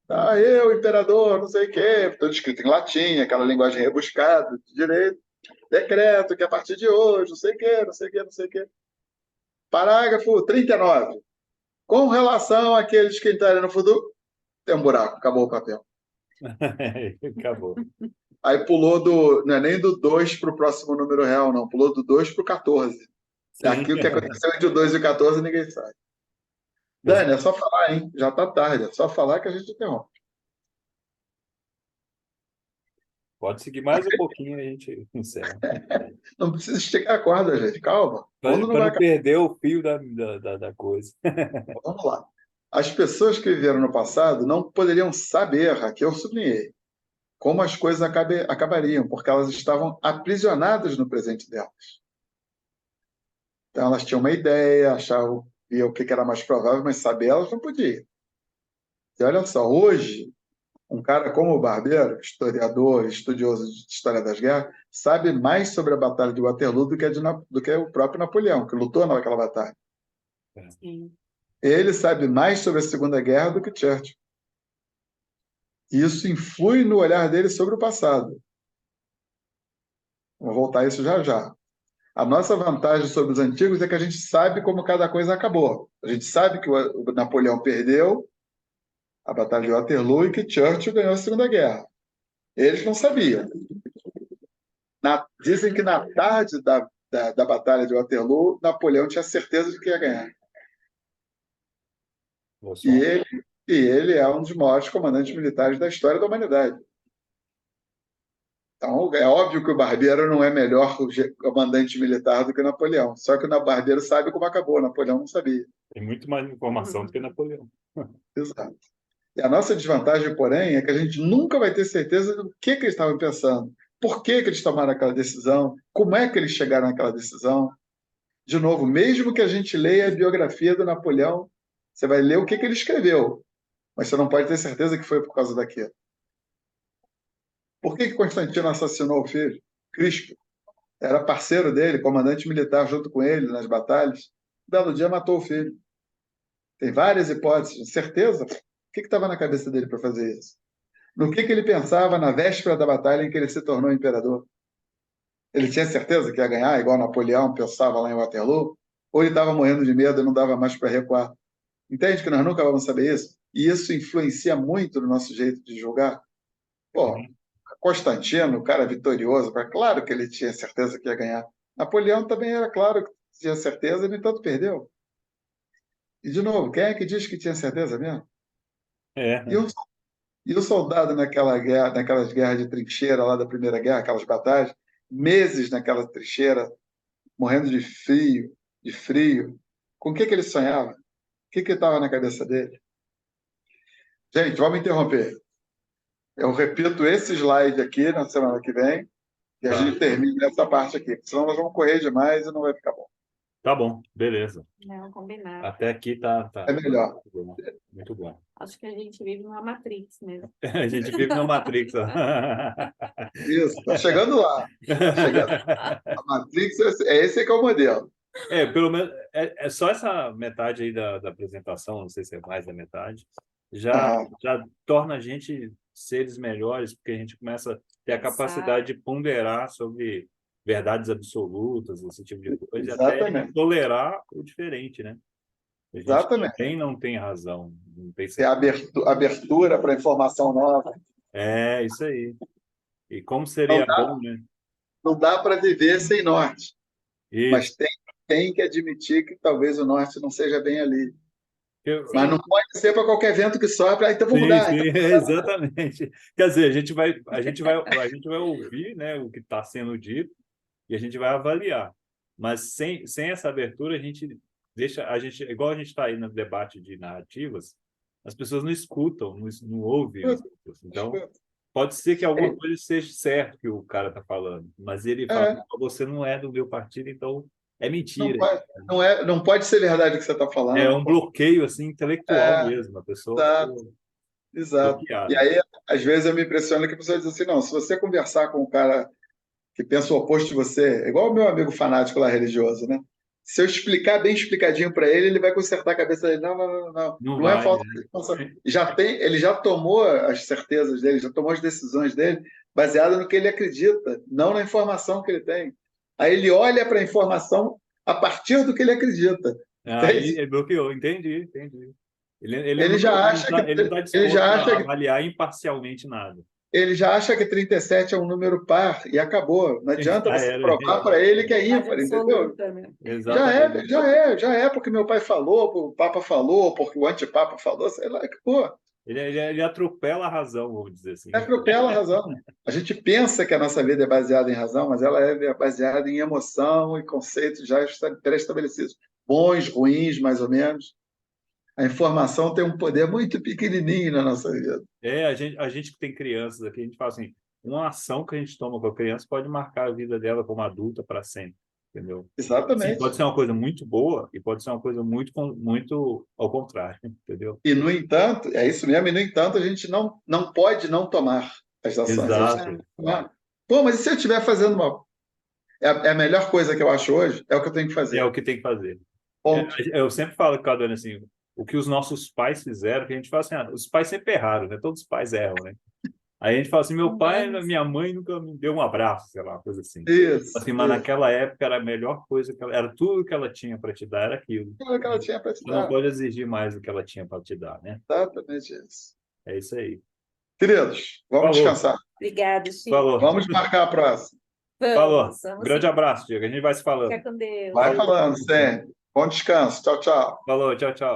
Ah, eu, imperador, não sei o quê, tudo escrito em latim, aquela linguagem rebuscada de direito. Decreto que a partir de hoje, não sei o quê, não sei o quê, não sei o quê. Parágrafo 39. Com relação àqueles que entrarem no futuro, tem um buraco, acabou o papel. Acabou. Aí pulou não é nem do 2 para o próximo número real, não. Pulou do 2 para o 14. Sim. Aqui o que aconteceu entre o 2 e o 14 ninguém sabe. Dani, é só falar, hein? Já tá tarde, é só falar que a gente interrompe. Pode seguir mais um pouquinho e a gente encerra. Não precisa esticar a corda, gente. Calma. O mundo não Para vai não acabar. perder o fio da coisa. Vamos lá. As pessoas que viveram no passado não poderiam saber, aqui eu sublinhei, como as coisas acabariam, porque elas estavam aprisionadas no presente delas. Então, elas tinham uma ideia, achavam via o que era mais provável, mas saber elas não podiam. E olha só, hoje, um cara como o Barbeiro, historiador, estudioso de História das Guerras, sabe mais sobre a Batalha de Waterloo do que o próprio Napoleão, que lutou naquela batalha. Sim. Ele sabe mais sobre a Segunda Guerra do que Churchill. E isso influi no olhar dele sobre o passado. Vou voltar a isso já já. A nossa vantagem sobre os antigos é que a gente sabe como cada coisa acabou. A gente sabe que o Napoleão perdeu a Batalha de Waterloo e que Churchill ganhou a Segunda Guerra. Eles não sabiam. Dizem que na tarde da Batalha de Waterloo, Napoleão tinha certeza de que ia ganhar. Boa E sorte. ele é um dos maiores comandantes militares da história da humanidade. Então, é óbvio que o Barbeiro não é melhor comandante militar do que Napoleão. Só que o Barbeiro sabe como acabou, Napoleão não sabia. Tem muito mais informação do que Napoleão. Exato. E a nossa desvantagem, porém, é que a gente nunca vai ter certeza do que eles estavam pensando, por que eles tomaram aquela decisão, como é que eles chegaram naquela decisão. De novo, mesmo que a gente leia a biografia do Napoleão, você vai ler o que ele escreveu, mas você não pode ter certeza que foi por causa daquilo. Por que Constantino assassinou o filho? Crispo. Era parceiro dele, comandante militar junto com ele nas batalhas. Um belo dia matou o filho. Tem várias hipóteses. Certeza? O que estava na cabeça dele para fazer isso? No que ele pensava na véspera da batalha em que ele se tornou imperador? Ele tinha certeza que ia ganhar, igual Napoleão pensava lá em Waterloo? Ou ele estava morrendo de medo e não dava mais para recuar? Entende que nós nunca vamos saber isso? E isso influencia muito no nosso jeito de julgar? Pô, Constantino, o cara vitorioso, claro que ele tinha certeza que ia ganhar. Napoleão também era claro que tinha certeza, e no entanto perdeu. E, de novo, quem é que diz que tinha certeza mesmo? É. E o, e o soldado naquelas guerras de trincheira lá da Primeira Guerra, aquelas batalhas, meses naquela trincheira, morrendo de frio, com o que ele sonhava? O que estava na cabeça dele? Gente, vamos interromper. Eu repito esse slide aqui na semana que vem e a Tá. gente termina essa parte aqui, senão nós vamos correr demais e não vai ficar bom. Tá bom, beleza. Não, combinado. Até aqui tá É melhor. muito bom. Muito bom. Acho que a gente vive numa Matrix mesmo. A gente vive na Matrix. Ó. Isso, está chegando lá. Tá chegando. A Matrix, esse que é o modelo. Pelo menos é só essa metade aí da apresentação, não sei se é mais da metade, já torna a gente seres melhores, porque a gente começa a ter a capacidade de ponderar sobre verdades absolutas, esse tipo de coisa, e até Exatamente. tolerar o diferente, né? A gente Exatamente. também não tem razão, não tem Tem abertura para informação nova. É, isso aí. E como seria bom, né? Não dá para viver sem norte, Isso. mas tem que admitir que talvez o norte não seja bem ali. Mas não pode ser para qualquer vento que sopra, então vou mudar. Sim, exatamente. Quer dizer, a gente vai ouvir, né, o que está sendo dito e a gente vai avaliar. Mas sem essa abertura, a gente igual a gente está aí no debate de narrativas, as pessoas não escutam, não ouvem. Então, pode ser que alguma coisa seja certo que o cara está falando, mas ele fala, você não é do meu partido, então é mentira. Não pode ser verdade o que você está falando. É um bloqueio assim, intelectual mesmo. A pessoa Exato. E aí, às vezes, eu me impressiono que a pessoa diz assim, não, se você conversar com um cara que pensa o oposto de você, é igual o meu amigo fanático lá religioso, né? Se eu explicar bem explicadinho para ele, ele vai consertar a cabeça dele. Não é falta de informação. Ele já tomou as certezas dele, já tomou as decisões dele, baseado no que ele acredita, não na informação que ele tem. Aí ele olha para a informação a partir do que ele acredita. Aí ele bloqueou, entendi. Ele já acha que ele não está ele disposto já a acha que avaliar imparcialmente nada. ele já acha que 37 é um número par e acabou. Não adianta Já você era, provar para ele que é Verdade ímpar, entendeu? absoluta, né? exatamente. Já é, porque meu pai falou, porque o Papa falou, porque o antipapa falou, sei lá, pô, Ele atropela a razão, vamos dizer assim. atropela a razão. A gente pensa que a nossa vida é baseada em razão, mas ela é baseada em emoção e conceitos já pré-estabelecidos, bons, ruins, mais ou menos. A informação tem um poder muito pequenininho na nossa vida. A gente que tem crianças aqui, a gente fala assim, uma ação que a gente toma com a criança pode marcar a vida dela como adulta para sempre, entendeu? Sim, Exatamente. pode ser uma coisa muito boa e pode ser uma coisa muito ao contrário, entendeu? E, no entanto, é isso mesmo, e, no entanto, a gente não pode não tomar as ações. A gente tem Exato. que tomar. Pô, mas e se eu estiver fazendo mal? É a melhor coisa que eu acho hoje, é o que eu tenho que É fazer. o que tem que fazer. Ponto. Eu sempre falo com a Dani assim, o que os nossos pais fizeram, que a gente fala assim, os pais sempre erraram, né? Todos os pais erram, né? Aí a gente fala assim, meu pai, minha mãe nunca me deu um abraço, sei lá, uma coisa assim. Isso. Assim, mas Isso. naquela época era a melhor coisa era tudo que ela tinha para te dar, era aquilo. Era o que ela tinha para te Você não dar. pode exigir mais do que ela tinha para te dar, né? Exatamente isso. É isso aí. Queridos, vamos Falou. descansar. Obrigada, Chico. Falou. Vamos marcar a próxima. Falou. Vamos Grande sim. abraço, Diego. A gente vai se falando. Fica com Deus. Vai falando, sempre. Bom descanso. Tchau, tchau. Falou, tchau, tchau.